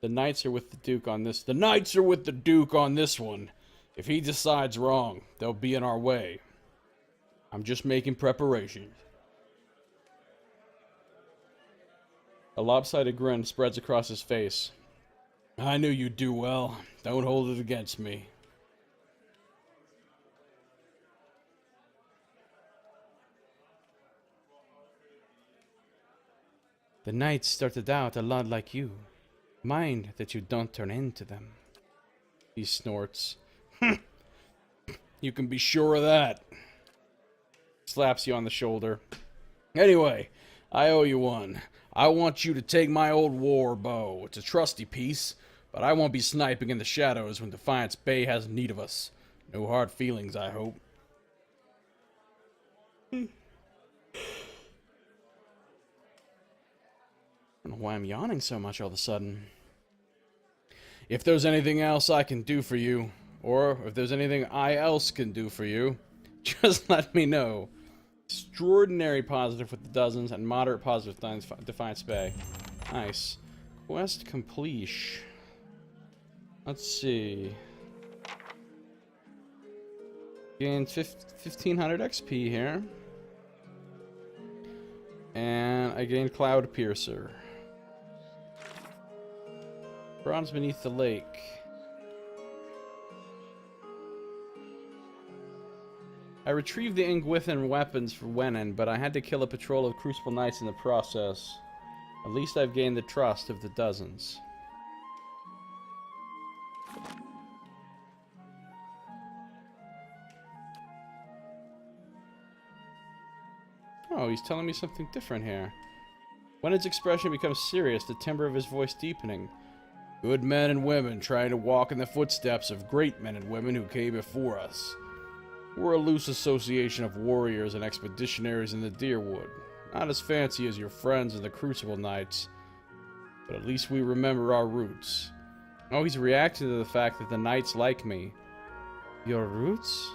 The Knights are with the Duke on this. The Knights are with the Duke on this one. If he decides wrong, they'll be in our way. I'm just making preparations. A lopsided grin spreads across his face. I knew you'd do well. Don't hold it against me. The knights started out a lot like you. Mind that you don't turn into them. He snorts. You can be sure of that. Slaps you on the shoulder. Anyway, I owe you one. I want you to take my old war bow. It's a trusty piece, but I won't be sniping in the shadows when Defiance Bay has need of us. No hard feelings, I hope. I don't know why I'm yawning so much all of a sudden. If there's anything else I can do for you, or if there's anything I else can do for you, just let me know. Extraordinary positive with the dozens and moderate positive with Defiance Bay. Nice. Quest completion. Let's see. Gained 1500 XP here. And I gained Cloud Piercer. Bronze beneath the lake. I retrieved the Ingwithan weapons for Wenin, but I had to kill a patrol of Crucible Knights in the process. At least I've gained the trust of the dozens. Oh, he's telling me something different here. When his expression becomes serious, the timbre of his voice deepening. Good men and women trying to walk in the footsteps of great men and women who came before us. We're a loose association of warriors and expeditionaries in the Deerwood. Not as fancy as your friends in the Crucible Knights, but at least we remember our roots. Oh, he's reacting to the fact that the Knights like me. Your roots?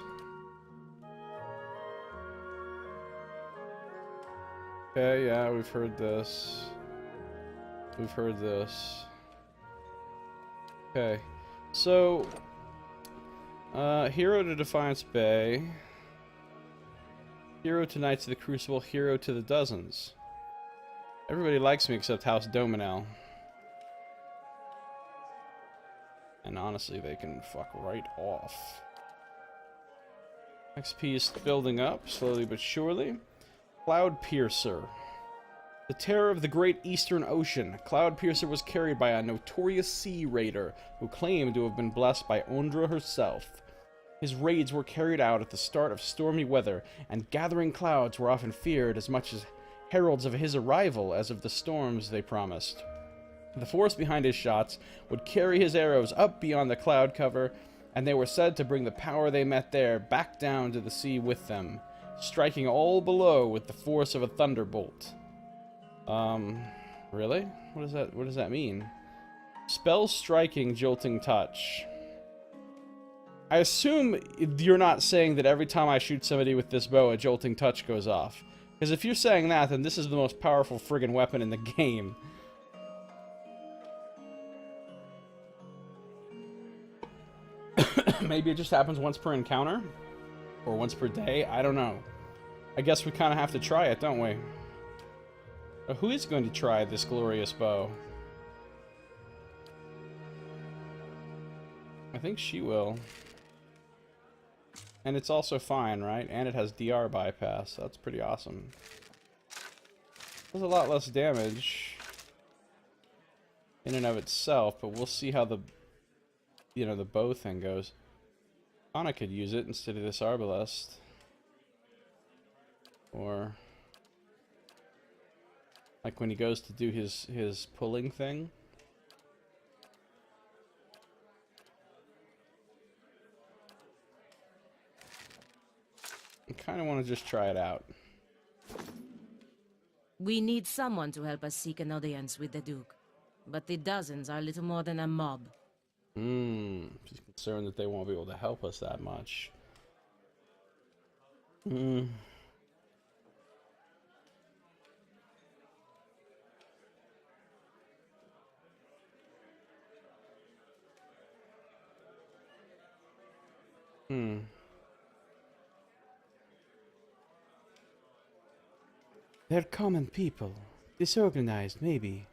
Okay, yeah, we've heard this. We've heard this. Okay, so... hero to Defiance Bay. Hero to Knights of the Crucible. Hero to the Dozens. Everybody likes me except House Dominel. And honestly, they can fuck right off. XP is building up, slowly but surely. Cloud Piercer. The terror of the great eastern ocean, Cloud Piercer was carried by a notorious sea raider who claimed to have been blessed by Ondra herself. His raids were carried out at the start of stormy weather, and gathering clouds were often feared as much as heralds of his arrival as of the storms they promised. The force behind his shots would carry his arrows up beyond the cloud cover, and they were said to bring the power they met there back down to the sea with them, striking all below with the force of a thunderbolt. Really? What does that mean? Spell striking, jolting touch. I assume you're not saying that every time I shoot somebody with this bow, a jolting touch goes off. Because if you're saying that, then this is the most powerful friggin' weapon in the game. Maybe it just happens once per encounter? Or once per day? I don't know. I guess we kind of have to try it, don't we? Who is going to try this glorious bow? I think she will. And it's also fine, right? And it has DR bypass. So that's pretty awesome. Does a lot less damage in and of itself, but we'll see how the the bow thing goes. Anna could use it instead of this arbalest. Or like when he goes to do his pulling thing. I kind of want to just try it out. We need someone to help us seek an audience with the Duke. But the dozens are little more than a mob. She's concerned that they won't be able to help us that much. They're common people. Disorganized, maybe.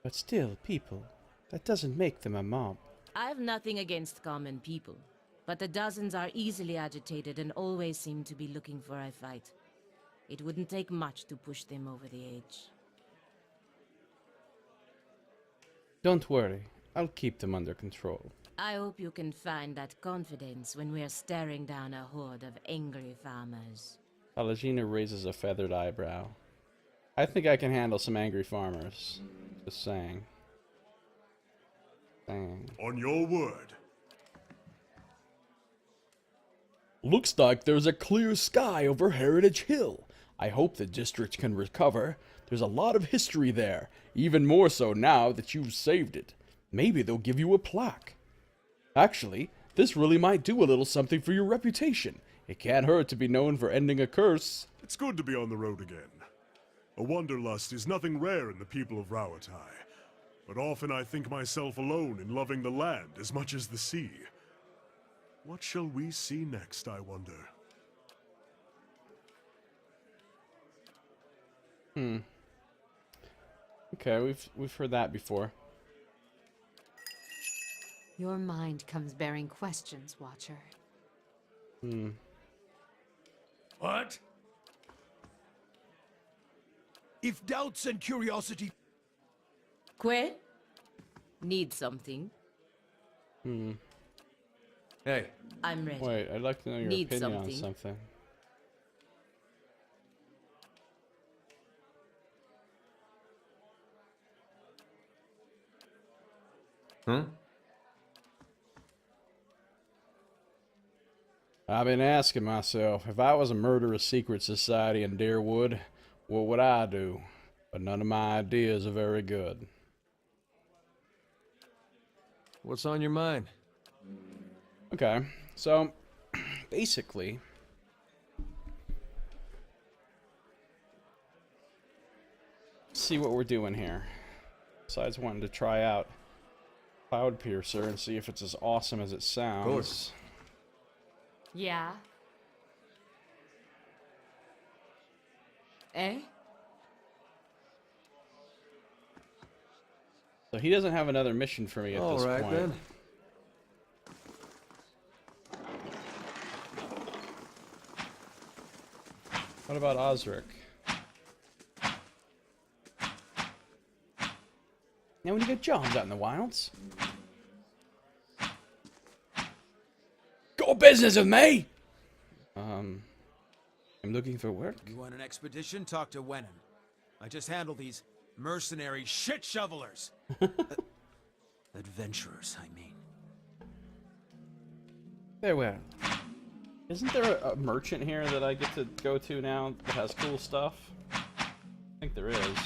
But still, people. That doesn't make them a mob. I have nothing against common people. But the dozens are easily agitated and always seem to be looking for a fight. It wouldn't take much to push them over the edge. Don't worry. I'll keep them under control. I hope you can find that confidence when we're staring down a horde of angry farmers. Palagina raises a feathered eyebrow. I think I can handle some angry farmers. Just saying. On your word. Looks like there's a clear sky over Heritage Hill. I hope the district can recover. There's a lot of history there, even more so now that you've saved it. Maybe they'll give you a plaque. Actually, this really might do a little something for your reputation. It can't hurt to be known for ending a curse. It's good to be on the road again. A wanderlust is nothing rare in the people of Rawatai, but often I think myself alone in loving the land as much as the sea. What shall we see next, I wonder? Okay, we've heard that before. Your mind comes bearing questions, Watcher. What? If doubts and curiosity... Que? Need something? Hey, I'm ready. Wait, I'd like to know your Need opinion on something. something. I've been asking myself, if I was a murderous secret society in Deerwood, what would I do? But none of my ideas are very good. what's on your mind? Okay, so basically, see what we're doing here. Besides wanting to try out Cloud Piercer and see if it's as awesome as it sounds. Of course. Yeah? Eh? So he doesn't have another mission for me at this All right, point. then. What about Osric? Now when you get jobs out in the wilds. Got business with me? I'm looking for work. You want an expedition? Talk to Wenham. I just handle these mercenary shit shovelers. Adventurers, I mean. Very well. Isn't there a merchant here that I get to go to now that has cool stuff? I think there is.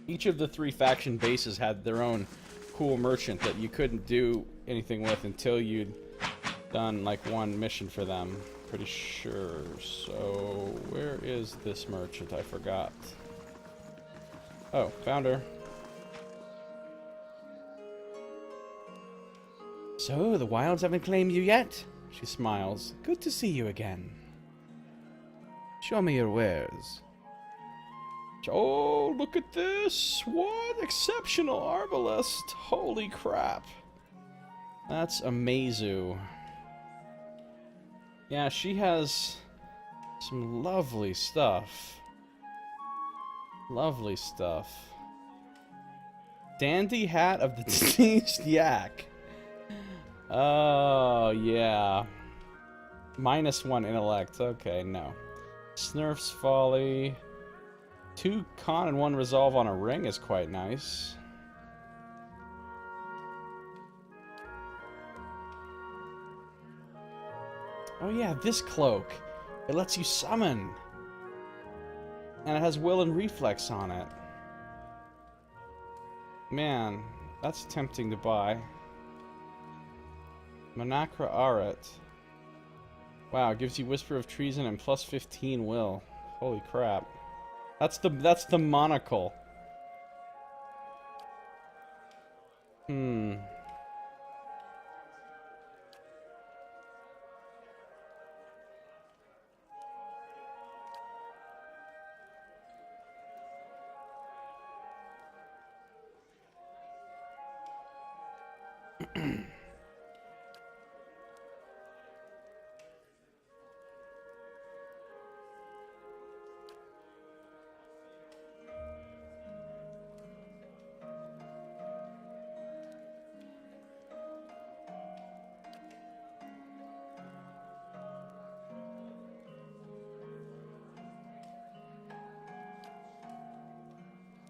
Each of the 3 faction bases had their own cool merchant that you couldn't do anything with until you'd done like one mission for them. Pretty sure. So where is this merchant? I forgot. Oh, found her. So the wilds haven't claimed you yet? She smiles. Good to see you again. Show me your wares. Oh, look at this! What? Exceptional Arbalest! Holy crap. That's Amazu. Yeah, she has some lovely stuff. Lovely stuff. Dandy hat of the deceased yak. Oh, yeah. -1 intellect. Okay, no. Snurf's Folly. 2 con and 1 resolve on a ring is quite nice. Oh yeah, this cloak. It lets you summon. And it has will and reflex on it. Man, that's tempting to buy. Monacra Aret. Wow, it gives you Whisper of Treason and plus 15 will. Holy crap. That's the monocle.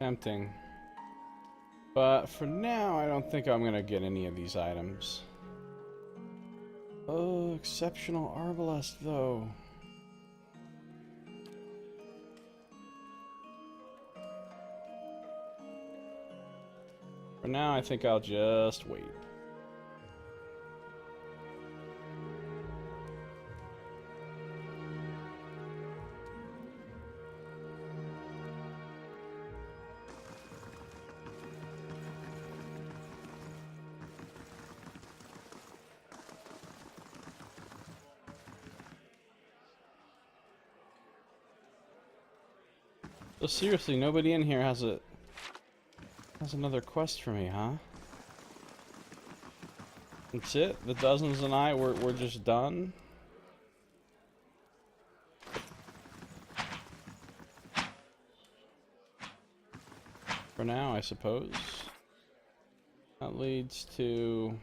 Tempting. But for now, I don't think I'm going to get any of these items. Oh, exceptional arbalest, though. For now, I think I'll just wait. So seriously, nobody in here has another quest for me, huh? That's it? The dozens and I, we're just done? For now, I suppose. That leads to...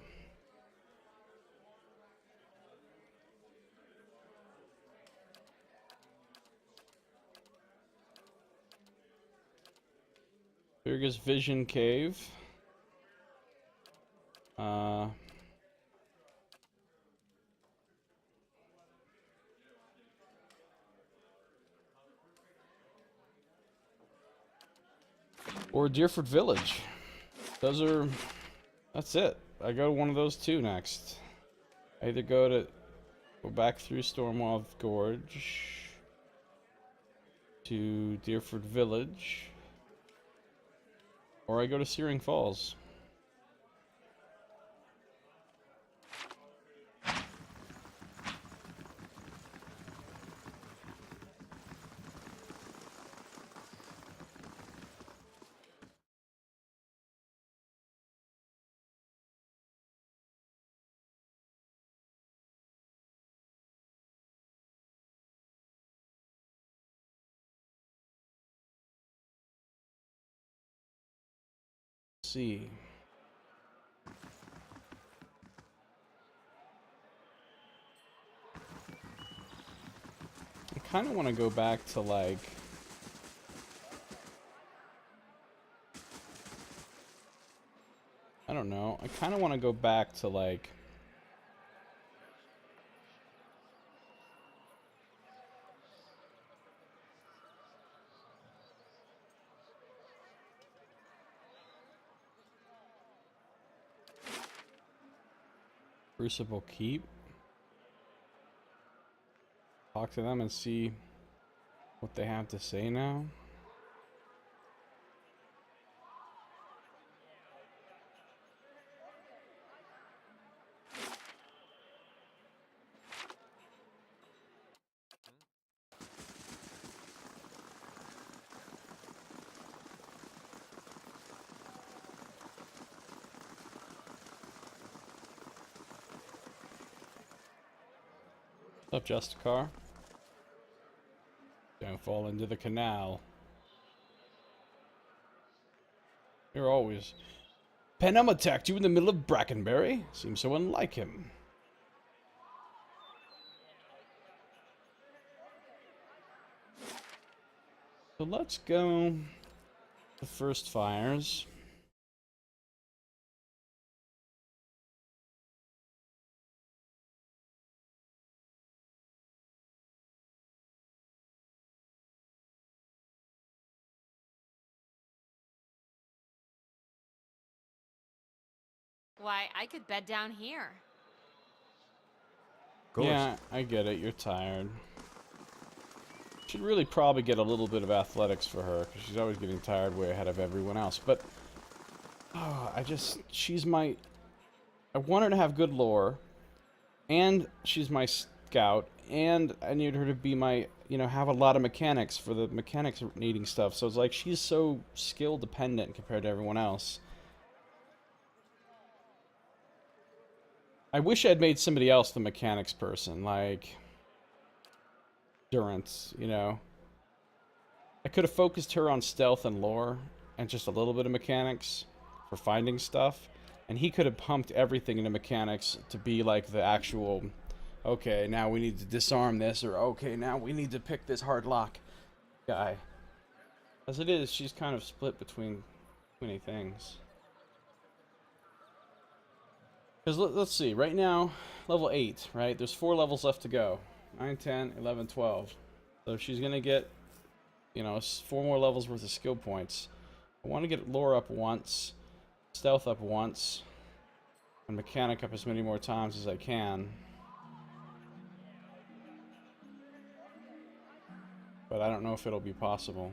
Virga's Vision Cave. Or Deerford Village. That's it. I go to one of those two next. I either go back through Stormwall Gorge to Deerford Village, or I go to Searing Falls. See. I kind of want to go back to like I don't know. I kind of want to go back to like Crucible Keep. Talk to them and see what they have to say now. What's up, Justicar? Don't fall into the canal. You're always... Penum attacked you in the middle of Brackenberry? Seems so unlike him. So let's go... The first fires. Why, I could bed down here. Yeah, I get it. You're tired. Should really probably get a little bit of athletics for her, because she's always getting tired way ahead of everyone else. But, she's my... I want her to have good lore, and she's my scout, and I need her to be my, have a lot of mechanics for the mechanics needing stuff. So it's like, she's so skill dependent compared to everyone else. I wish I'd made somebody else the mechanics person, like Durance, I could have focused her on stealth and lore, and just a little bit of mechanics for finding stuff, and he could have pumped everything into mechanics to be like the actual, okay, now we need to disarm this, or okay, now we need to pick this hard lock guy. As it is, she's kind of split between too many things. Because let's see, right now, level 8, right? There's 4 levels left to go. 9, 10, 11, 12. So she's going to get, you know, 4 more levels worth of skill points. I want to get lore up once, stealth up once, and mechanic up as many more times as I can. But I don't know if it'll be possible.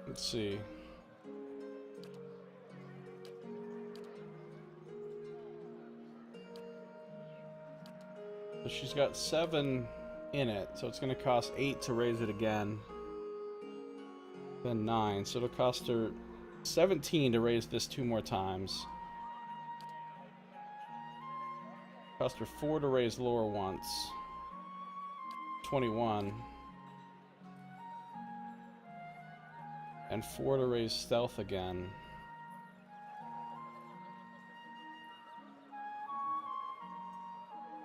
Let's see. So she's got 7 in it, so it's going to cost 8 to raise it again. Then 9, so it'll cost her 17 to raise this 2 more times. Cost her 4 to raise lore once. 21. And 4 to raise stealth again.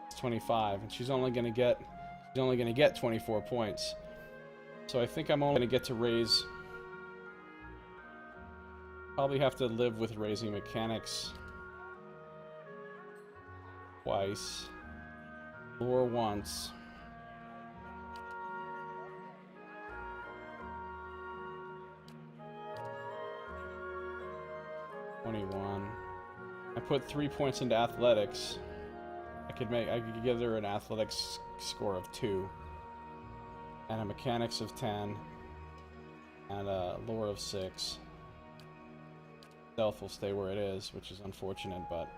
It's 25, and she's only gonna get 24 points. So I think I'm only gonna get to raise. Probably have to live with raising mechanics twice, lore once. I put 3 points into athletics. I could give her an athletics score of 2, and a mechanics of 10, and a lore of 6. Stealth will stay where it is, which is unfortunate, but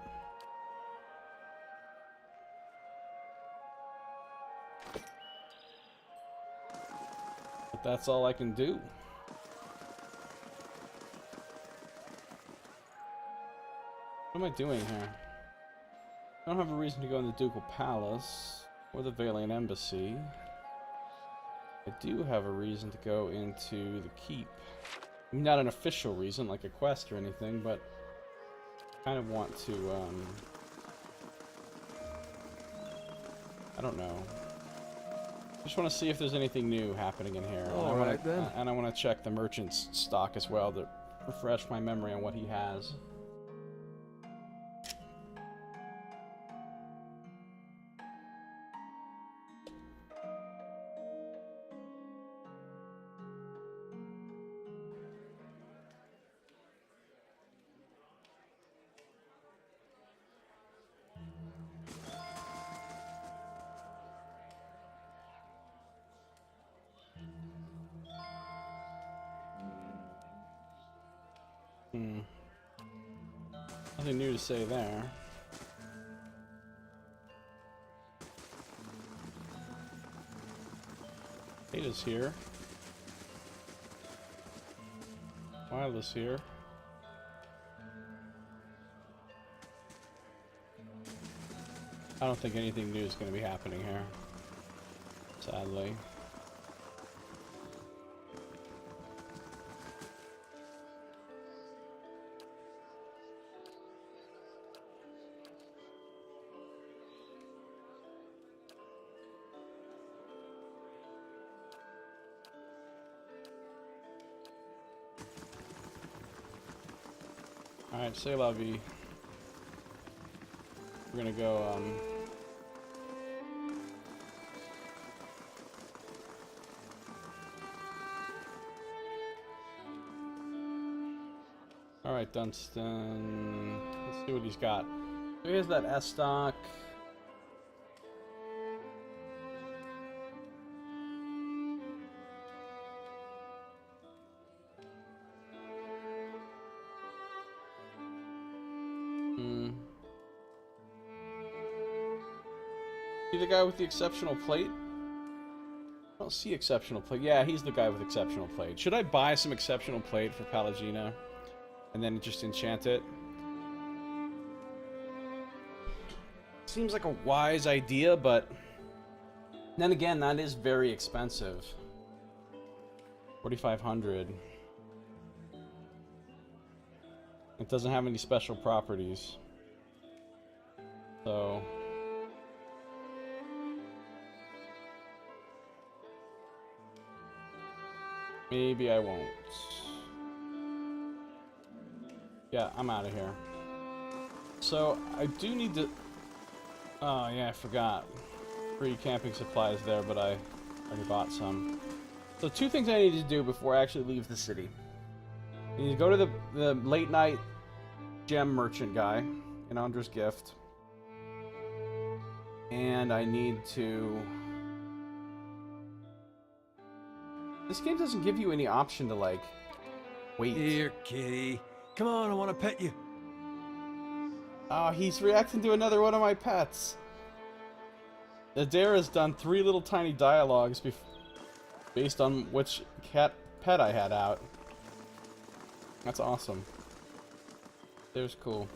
that's all I can do. What am I doing here? I don't have a reason to go in the Ducal Palace or the Valiant Embassy. I do have a reason to go into the Keep. I mean, not an official reason, like a quest or anything, but I kind of want to, I don't know. Just want to see if there's anything new happening in here. Alright then. And I want to check the merchant's stock as well to refresh my memory on what he has. Nothing new to say there. Ada's here. Wila's here. I don't think anything new is going to be happening here, sadly. Alright, say la vie. We're gonna go, Alright, Dunstan. Let's see what he's got. So he has that S stock. See the guy with the exceptional plate? I don't see exceptional plate. Yeah, he's the guy with exceptional plate. Should I buy some exceptional plate for Palagina? And then just enchant it? Seems like a wise idea, but then again, that is very expensive. 4,500. It doesn't have any special properties. So maybe I won't. Yeah, I'm out of here. So I do need to... Oh yeah, I forgot. Free camping supplies there, but I already bought some. So 2 things I need to do before I actually leave the city. I need to go to the late night gem merchant guy in Andra's Gift. And I need to... This game doesn't give you any option to, like, wait. Here, kitty. Come on, I want to pet you. Oh, he's reacting to another one of my pets. Adara's done 3 little tiny dialogues based on which pet I had out. That's awesome. There's cool.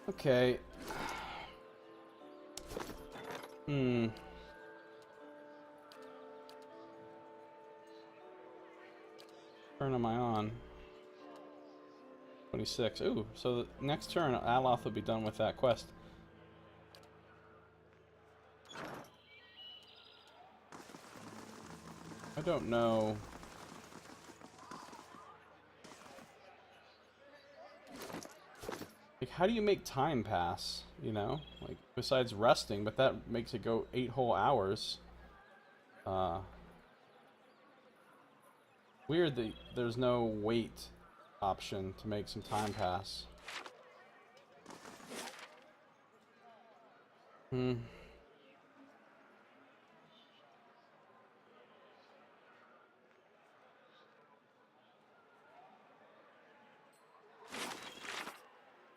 Okay. Turn am I on? 26. Ooh, so the next turn, Aloth will be done with that quest. I don't know. Like, how do you make time pass, you know? Like, besides resting, but that makes it go 8 whole hours. Weird that there's no wait option to make some time pass.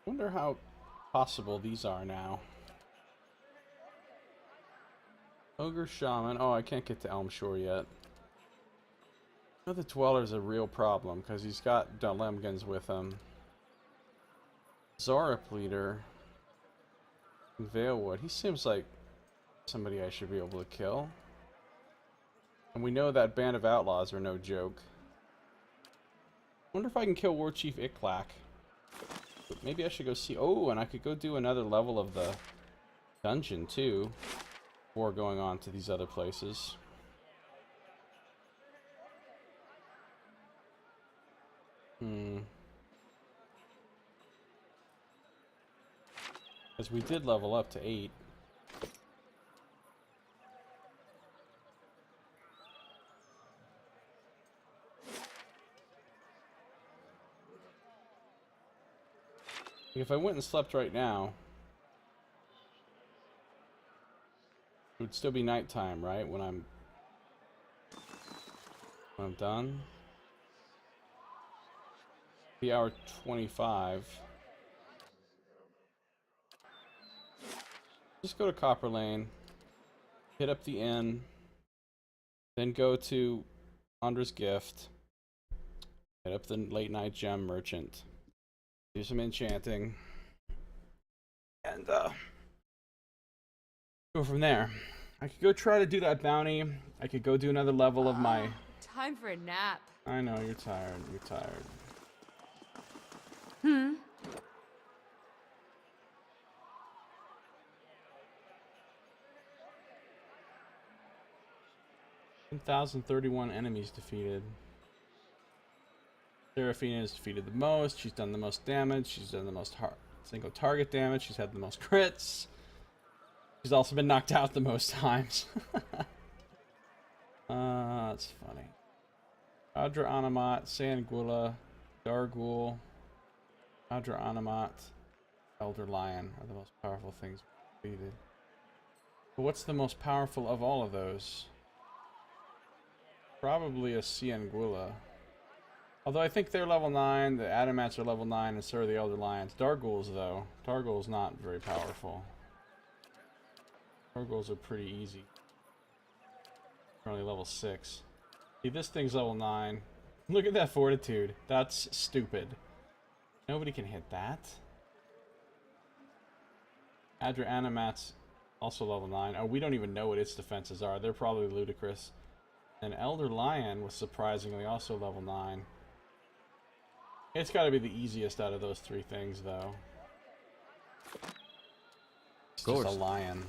Wonder how possible these are now. Ogre Shaman. Oh, I can't get to Elm Shore yet. I know the Dweller's a real problem because he's got Dalemgans with him. Zora Pleader. Valewood. He seems like somebody I should be able to kill. And we know that band of outlaws are no joke. Wonder if I can kill War Chief Iklak. But maybe I should go see... Oh, and I could go do another level of the dungeon, too. Before going on to these other places. Because we did level up to 8. If I went and slept right now, it would still be nighttime, right? When I'm done. The hour 25. Just go to Copper Lane, hit up the inn, then go to Andra's Gift, hit up the late night gem merchant, do some enchanting, and go from there. I could go try to do that bounty. I could go do another level of my... Time for a nap. I know, you're tired. You're tired. 1,031 enemies defeated. Seraphina has defeated the most. She's done the most damage. She's done the most single target damage. She's had the most crits. She's also been knocked out the most times. That's funny. Adra Anamat, Sangula, Dargul, Adra Anamat, Elder Lion are the most powerful things defeated. But what's the most powerful of all of those? Probably a Ciangula. Although I think they're level 9, the Adamats are level 9, and so are the Elder Lions. Darguls, though. Dargul's not very powerful. Darguls are pretty easy. They're only level 6. See, this thing's level 9. Look at that fortitude. That's stupid. Nobody can hit that. Adra Animat's also level 9. Oh, we don't even know what its defenses are. They're probably ludicrous. And Elder Lion was surprisingly also level 9. It's got to be the easiest out of those 3 things, though. just a course. lion.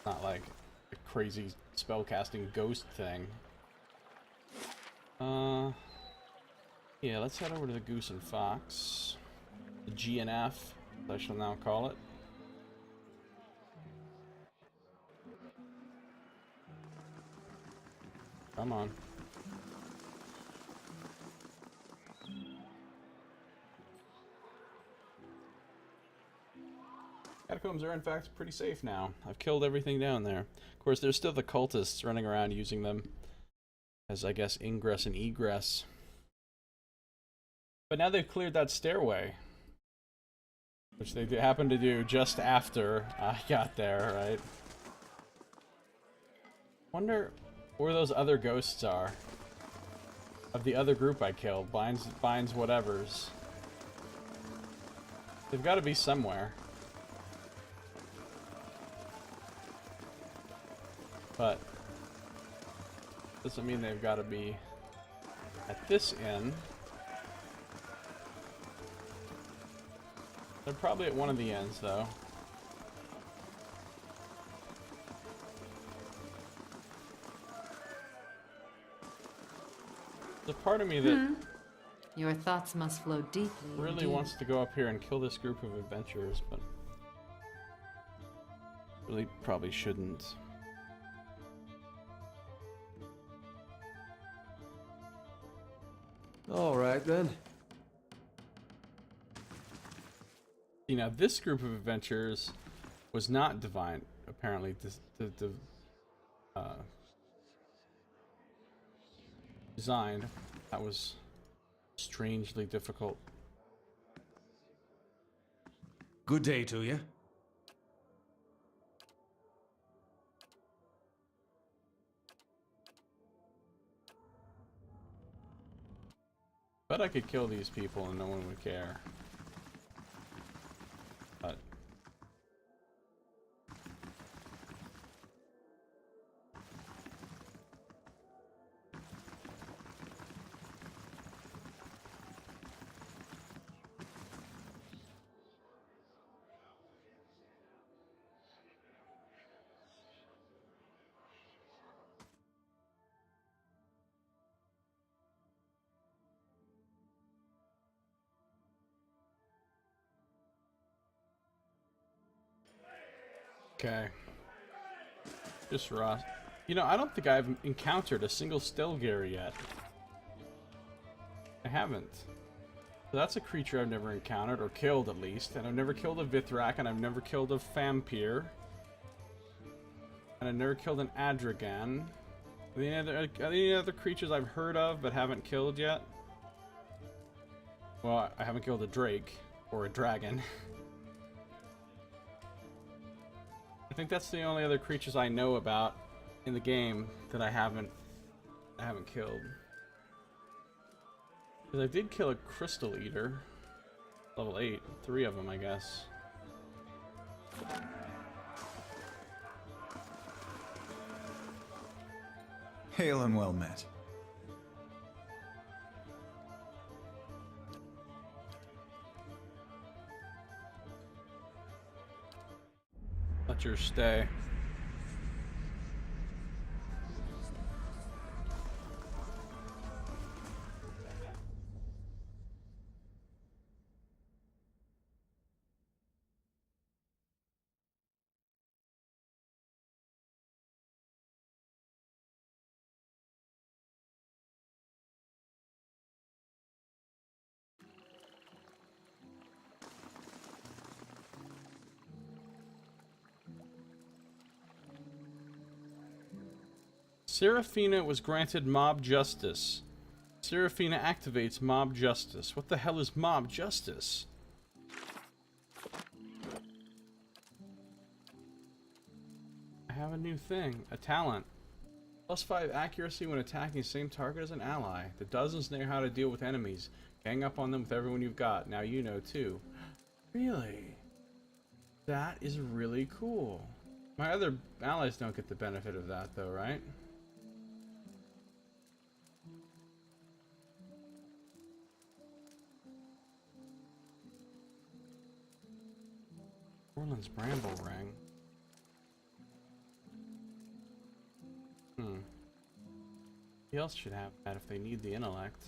Not like a crazy spellcasting ghost thing. Yeah, let's head over to the Goose and Fox. The GNF, as I shall now call it. Come on. Catacombs are in fact pretty safe now. I've killed everything down there. Of course, there's still the cultists running around using them as, I guess, ingress and egress. But now they've cleared that stairway, which they happened to do just after I got there, right? Wonder where those other ghosts are. Of the other group I killed. Binds whatevers. They've got to be somewhere. But doesn't mean they've got to be at this inn. They're probably at one of the inns, though. There's a part of me that Your thoughts must flow deeply. really indeed. wants to go up here and kill this group of adventurers, but really probably shouldn't. All right, then. You know, this group of adventurers was not divine, apparently. Designed. That was strangely difficult. Good day to you. But I could kill these people and no one would care. But okay. Just Ross. You know, I don't think I've encountered a single Stelgare yet. I haven't. So that's a creature I've never encountered, or killed at least. And I've never killed a Vithrak, and I've never killed a Vampire. And I've never killed an Adragan. Are there any other creatures I've heard of but haven't killed yet? Well, I haven't killed a Drake, or a Dragon. I think that's the only other creatures I know about in the game that I haven't killed. Because I did kill a Crystal Eater. Level 8. 3 of them, I guess. Hail and well met. Let your stay. Seraphina was granted mob justice. Seraphina activates mob justice. What the hell is mob justice? I have a new thing. A talent. +5 accuracy when attacking the same target as an ally. The dozens know how to deal with enemies. Gang up on them with everyone you've got. Now you know too. Really? That is really cool. My other allies don't get the benefit of that though, right? Orland's Bramble Ring. Who else should have that if they need the intellect?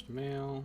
Mail.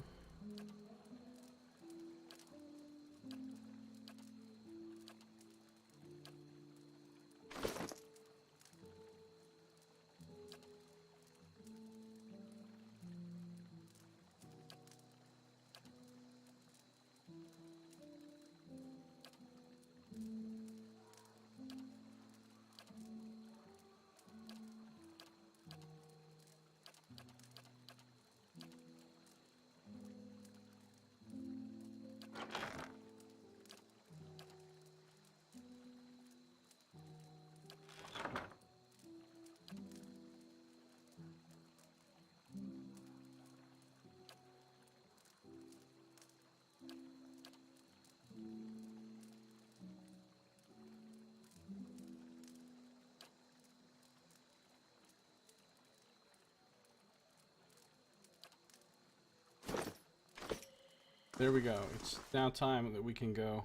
There we go. It's now time that we can go.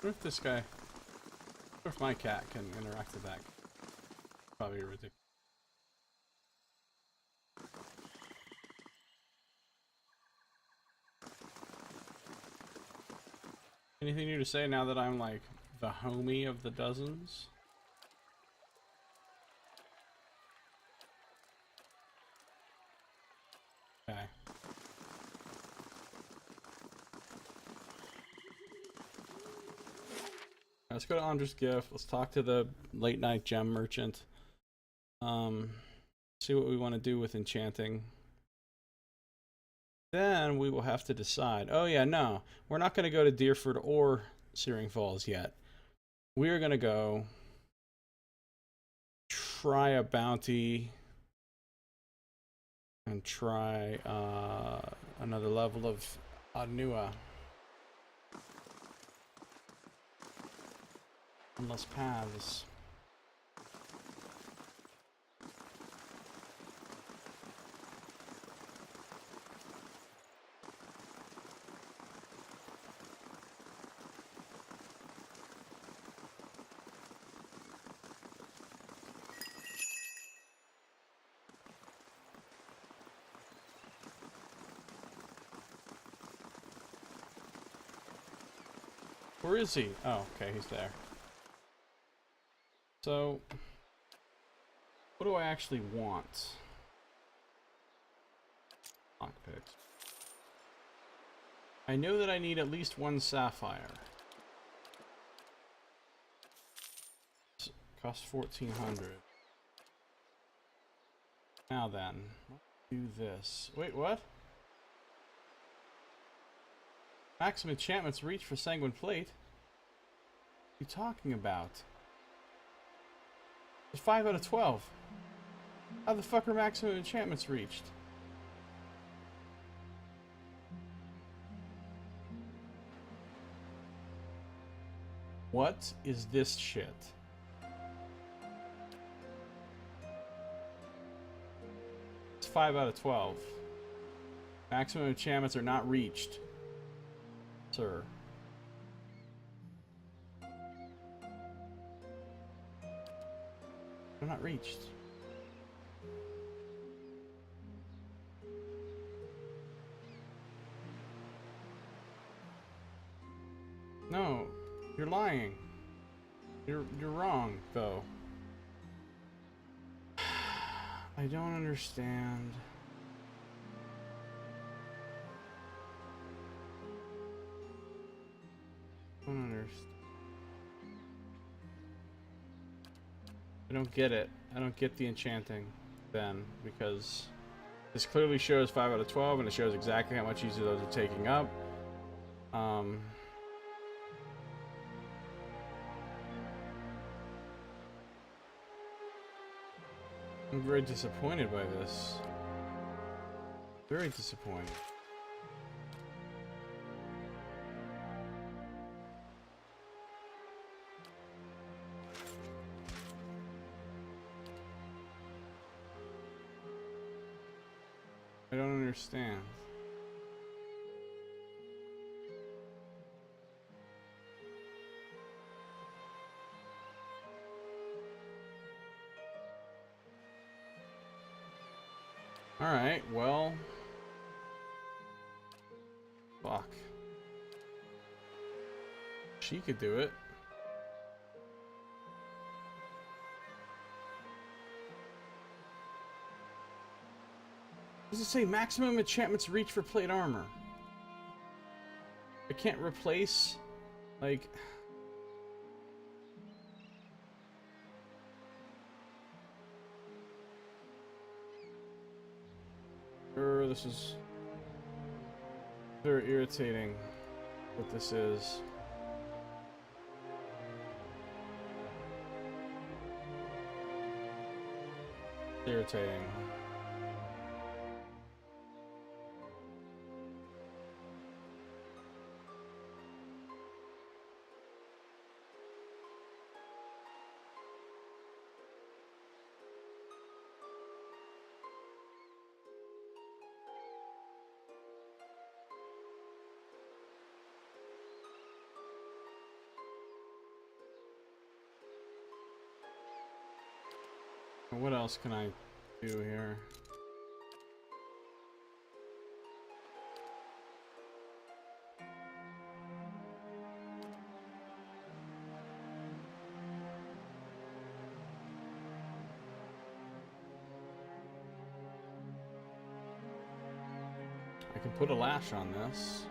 What if this guy... What if my cat can interact with that? Probably ridiculous. Anything new to say now that I'm like the homie of the dozens? Okay. Let's go to Andra's Gift. Let's talk to the late night gem merchant. See what we want to do with enchanting. Then we will have to decide. Oh yeah, no. We're not going to go to Deerford or Searing Falls yet. We're going to go try a bounty and try another level of Anua. Endless paths. Where is he? Oh, okay, he's there. So, what do I actually want? Lockpicks. I know that I need at least one sapphire. Costs 1,400. Now then, let's do this. Wait, what? Maximum enchantments reach for Sanguine Plate? What are you talking about? It's 5 out of 12. How the fuck are maximum enchantments reached? What is this shit? It's 5 out of 12. Maximum enchantments are not reached, sir. They're not reached. No, you're lying. You're wrong, though. I don't understand. I don't get it. I don't get the enchanting then, because this clearly shows 5 out of 12 and it shows exactly how much each of those are taking up. I'm very disappointed by this. Very disappointing. I don't understand. Alright, well... Fuck. She could do it. Does it say maximum enchantments reach for plate armor? I can't replace, like... This is very irritating what this is. Irritating. What else can I do here? I can put a lash on this.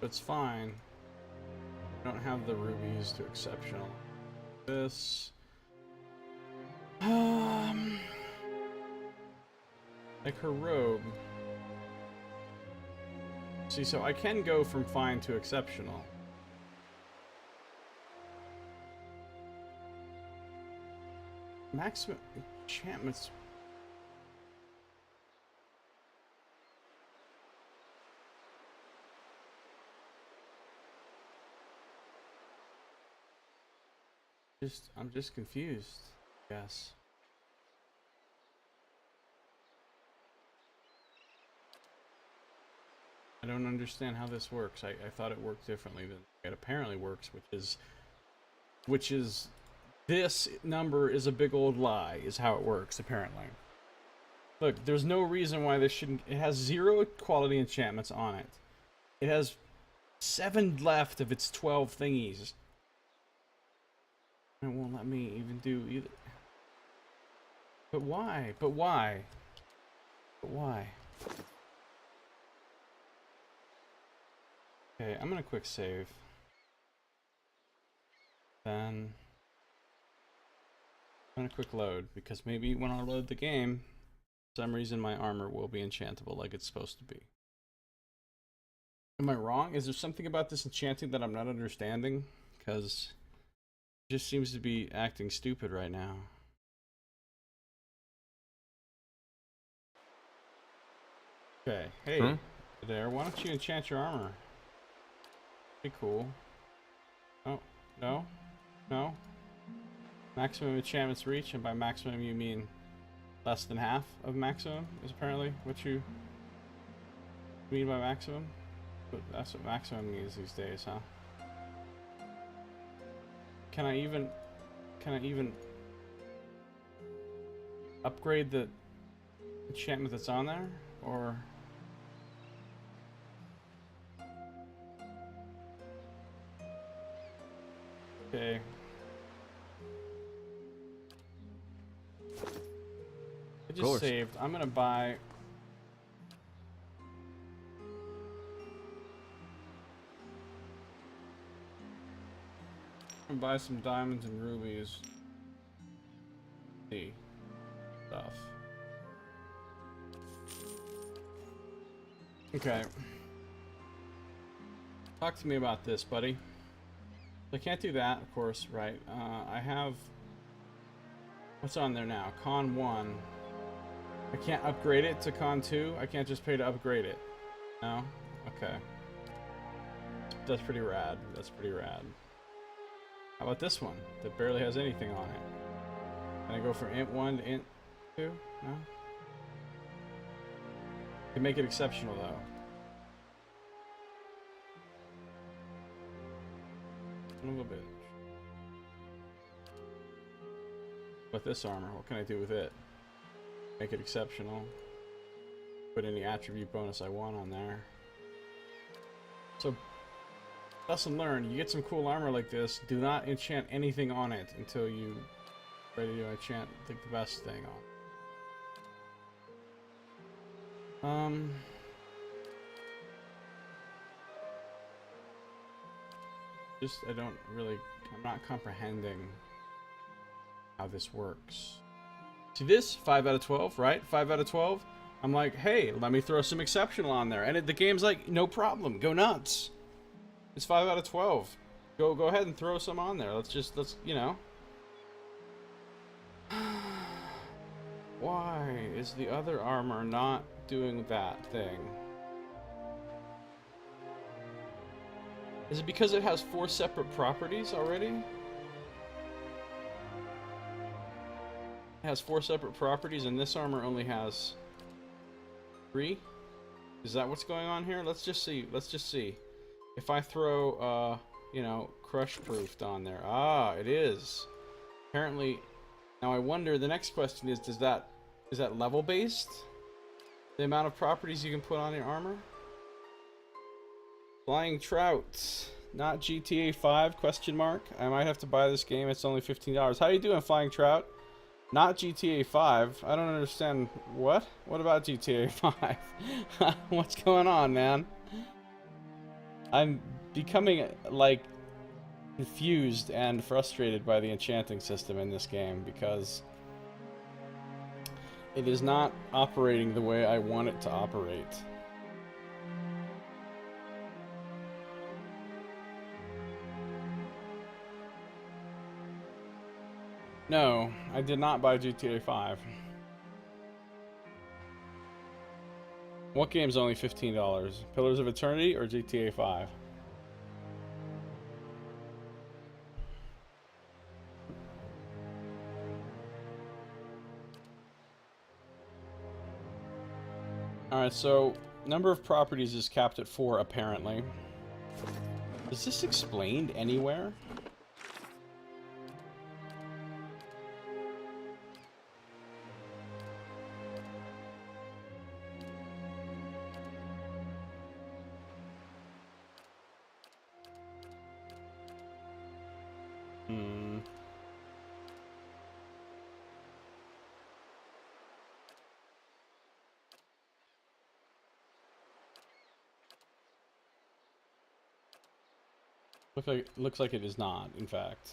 It's fine. I don't have the rubies to exceptional. This. Like her robe. See, so I can go from fine to exceptional. Maximum enchantments. I'm just confused, yes. I don't understand how this works. I thought it worked differently than it apparently works, which is this number is a big old lie, is how it works, apparently. Look, there's no reason why this shouldn't... It has 0 quality enchantments on it. It has 7 left of its 12 thingies. It won't let me even do either. But why? But why? But why? Okay, I'm gonna quick save. Then I'm gonna quick load, because maybe when I load the game, for some reason my armor will be enchantable like it's supposed to be. Am I wrong? Is there something about this enchanting that I'm not understanding? Because it just seems to be acting stupid right now. Okay, hey there, why don't you enchant your armor? Pretty cool. Oh, no? No? Maximum enchantments reach, and by maximum you mean less than half of maximum, is apparently what you mean by maximum? But that's what maximum means these days, huh? Can I even upgrade the enchantment that's on there? Or... Okay. I just saved. I'm gonna buy. I'm gonna buy some diamonds and rubies. See stuff. Okay. Talk to me about this, buddy. I can't do that, of course, right? I have... What's on there now? Con 1. I can't upgrade it to Con 2? I can't just pay to upgrade it? No? Okay. That's pretty rad. That's pretty rad. How about this one? That barely has anything on it. Can I go from int 1 to int 2? No? Can make it exceptional, though. A little bit. With this armor, what can I do with it? Make it exceptional. Put any attribute bonus I want on there. So, lesson learned, you get some cool armor like this, do not enchant anything on it until you ready to enchant the best thing on. Just, I don't really, I'm not comprehending how this works. See this? 5 out of 12, right? 5 out of 12. I'm like, hey, let me throw some exceptional on there. And the game's like, no problem, go nuts. It's 5 out of 12. Go ahead and throw some on there. Let's, you know. Why is the other armor not doing that thing? Is it because it has 4 separate properties already? It has 4 separate properties and this armor only has 3? Is that what's going on here? Let's just see. Let's just see. If I throw, you know, crush proofed on there. Ah, it is. Apparently, now I wonder, the next question is, is that level based? The amount of properties you can put on your armor? Flying Trout, not GTA 5, question mark. I might have to buy this game, it's only $15. How you doing, Flying Trout? Not GTA 5. I don't understand. What? What about GTA 5? What's going on, man? I'm becoming, like, confused and frustrated by the enchanting system in this game because it is not operating the way I want it to operate. No, I did not buy GTA 5. What game's only $15? Pillars of Eternity or GTA 5? Alright, so number of properties is capped at 4 apparently. Is this explained anywhere? Looks like it is not, in fact.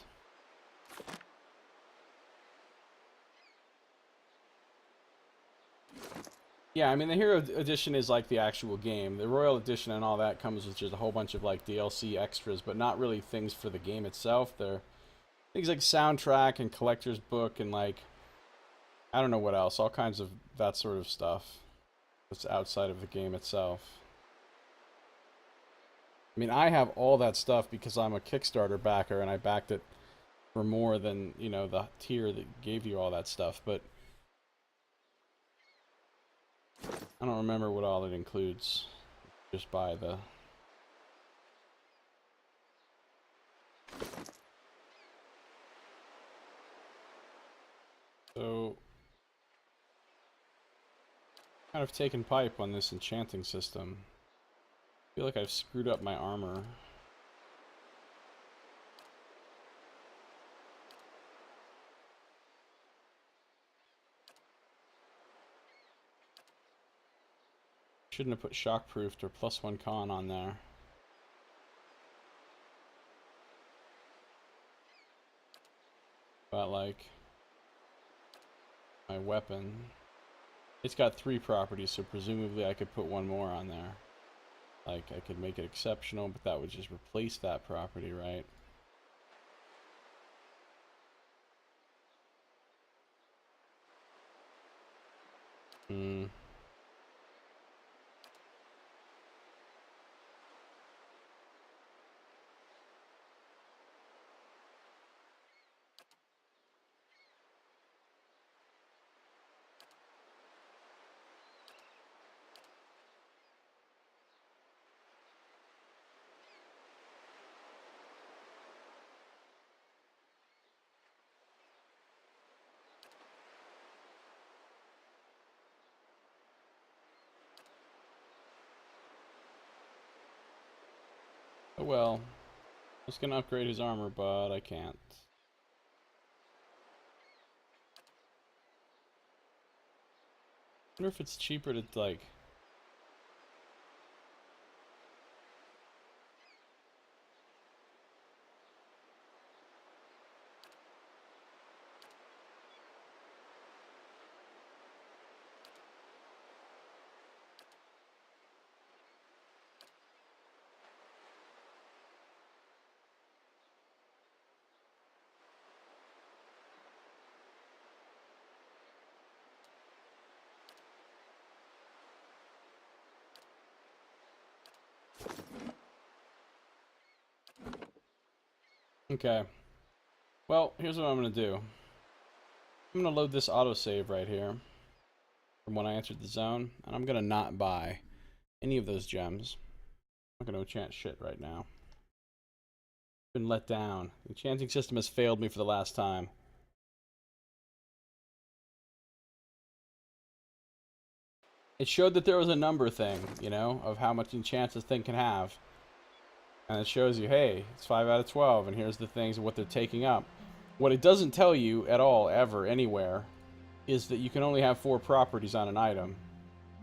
Yeah, I mean, the Hero Edition is like the actual game. The Royal Edition and all that comes with just a whole bunch of like DLC extras, but not really things for the game itself. They're things like soundtrack and collector's book and like, I don't know what else, all kinds of that sort of stuff that's outside of the game itself. I mean, I have all that stuff because I'm a Kickstarter backer and I backed it for more than, you know, the tier that gave you all that stuff, but I don't remember what all it includes. Just buy the... So... kind of taken pipe on this enchanting system. I feel like I've screwed up my armor. shouldn't have put shockproofed or +1 con on there. But like my weapon, it's got 3 properties, so presumably I could put 1 more on there. Like I could make it exceptional, but that would just replace that property, right? Oh well. I was gonna upgrade his armor, but I can't. I wonder if it's cheaper to like... Okay. Well, here's what I'm gonna do. I'm gonna load this autosave right here from when I entered the zone, and I'm gonna not buy any of those gems. I'm not gonna enchant shit right now. Been let down. The enchanting system has failed me for the last time. It showed that there was a number thing, you know, of how much enchants this thing can have. And it shows you, hey, it's 5 out of 12, and here's the things and what they're taking up. What it doesn't tell you at all, ever, anywhere, is that you can only have 4 properties on an item.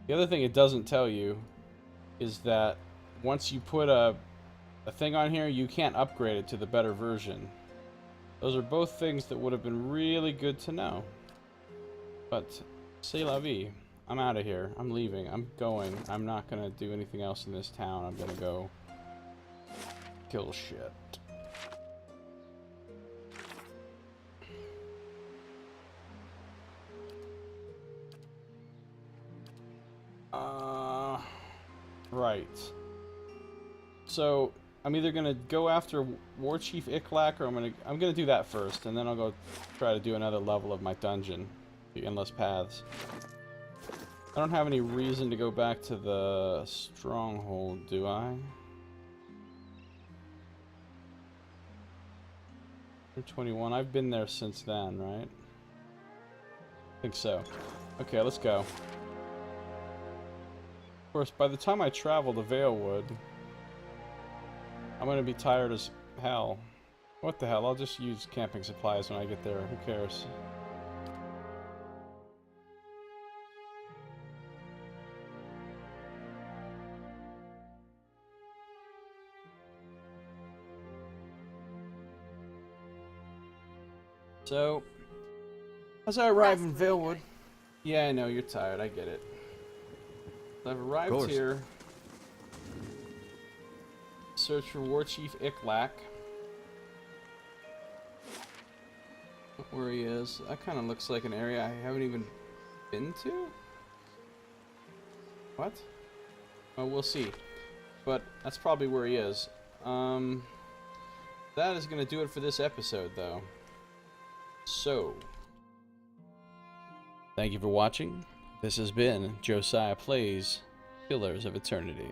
The other thing it doesn't tell you is that once you put a thing on here, you can't upgrade it to the better version. Those are both things that would have been really good to know. But, c'est la vie. I'm out of here. I'm leaving. I'm going. I'm not going to do anything else in this town. I'm going to go kill shit. Right. So I'm either gonna go after War Chief Iklak, or I'm gonna do that first, and then I'll go try to do another level of my dungeon, the Endless Paths. I don't have any reason to go back to the stronghold, do I? 21. I've been there since then, right? I think so. Okay, let's go. Of course, by the time I travel to Valewood, I'm gonna be tired as hell. What the hell? I'll just use camping supplies when I get there. Who cares? So, as I arrive in Valewood, yeah, I know you're tired. I get it. I've arrived here. Search for War Chief Iklak. Where he is. That kind of looks like an area I haven't even been to. What? Well, we'll see. But that's probably where he is. That is going to do it for this episode, though. So, thank you for watching. This has been Josiah Plays Pillars of Eternity.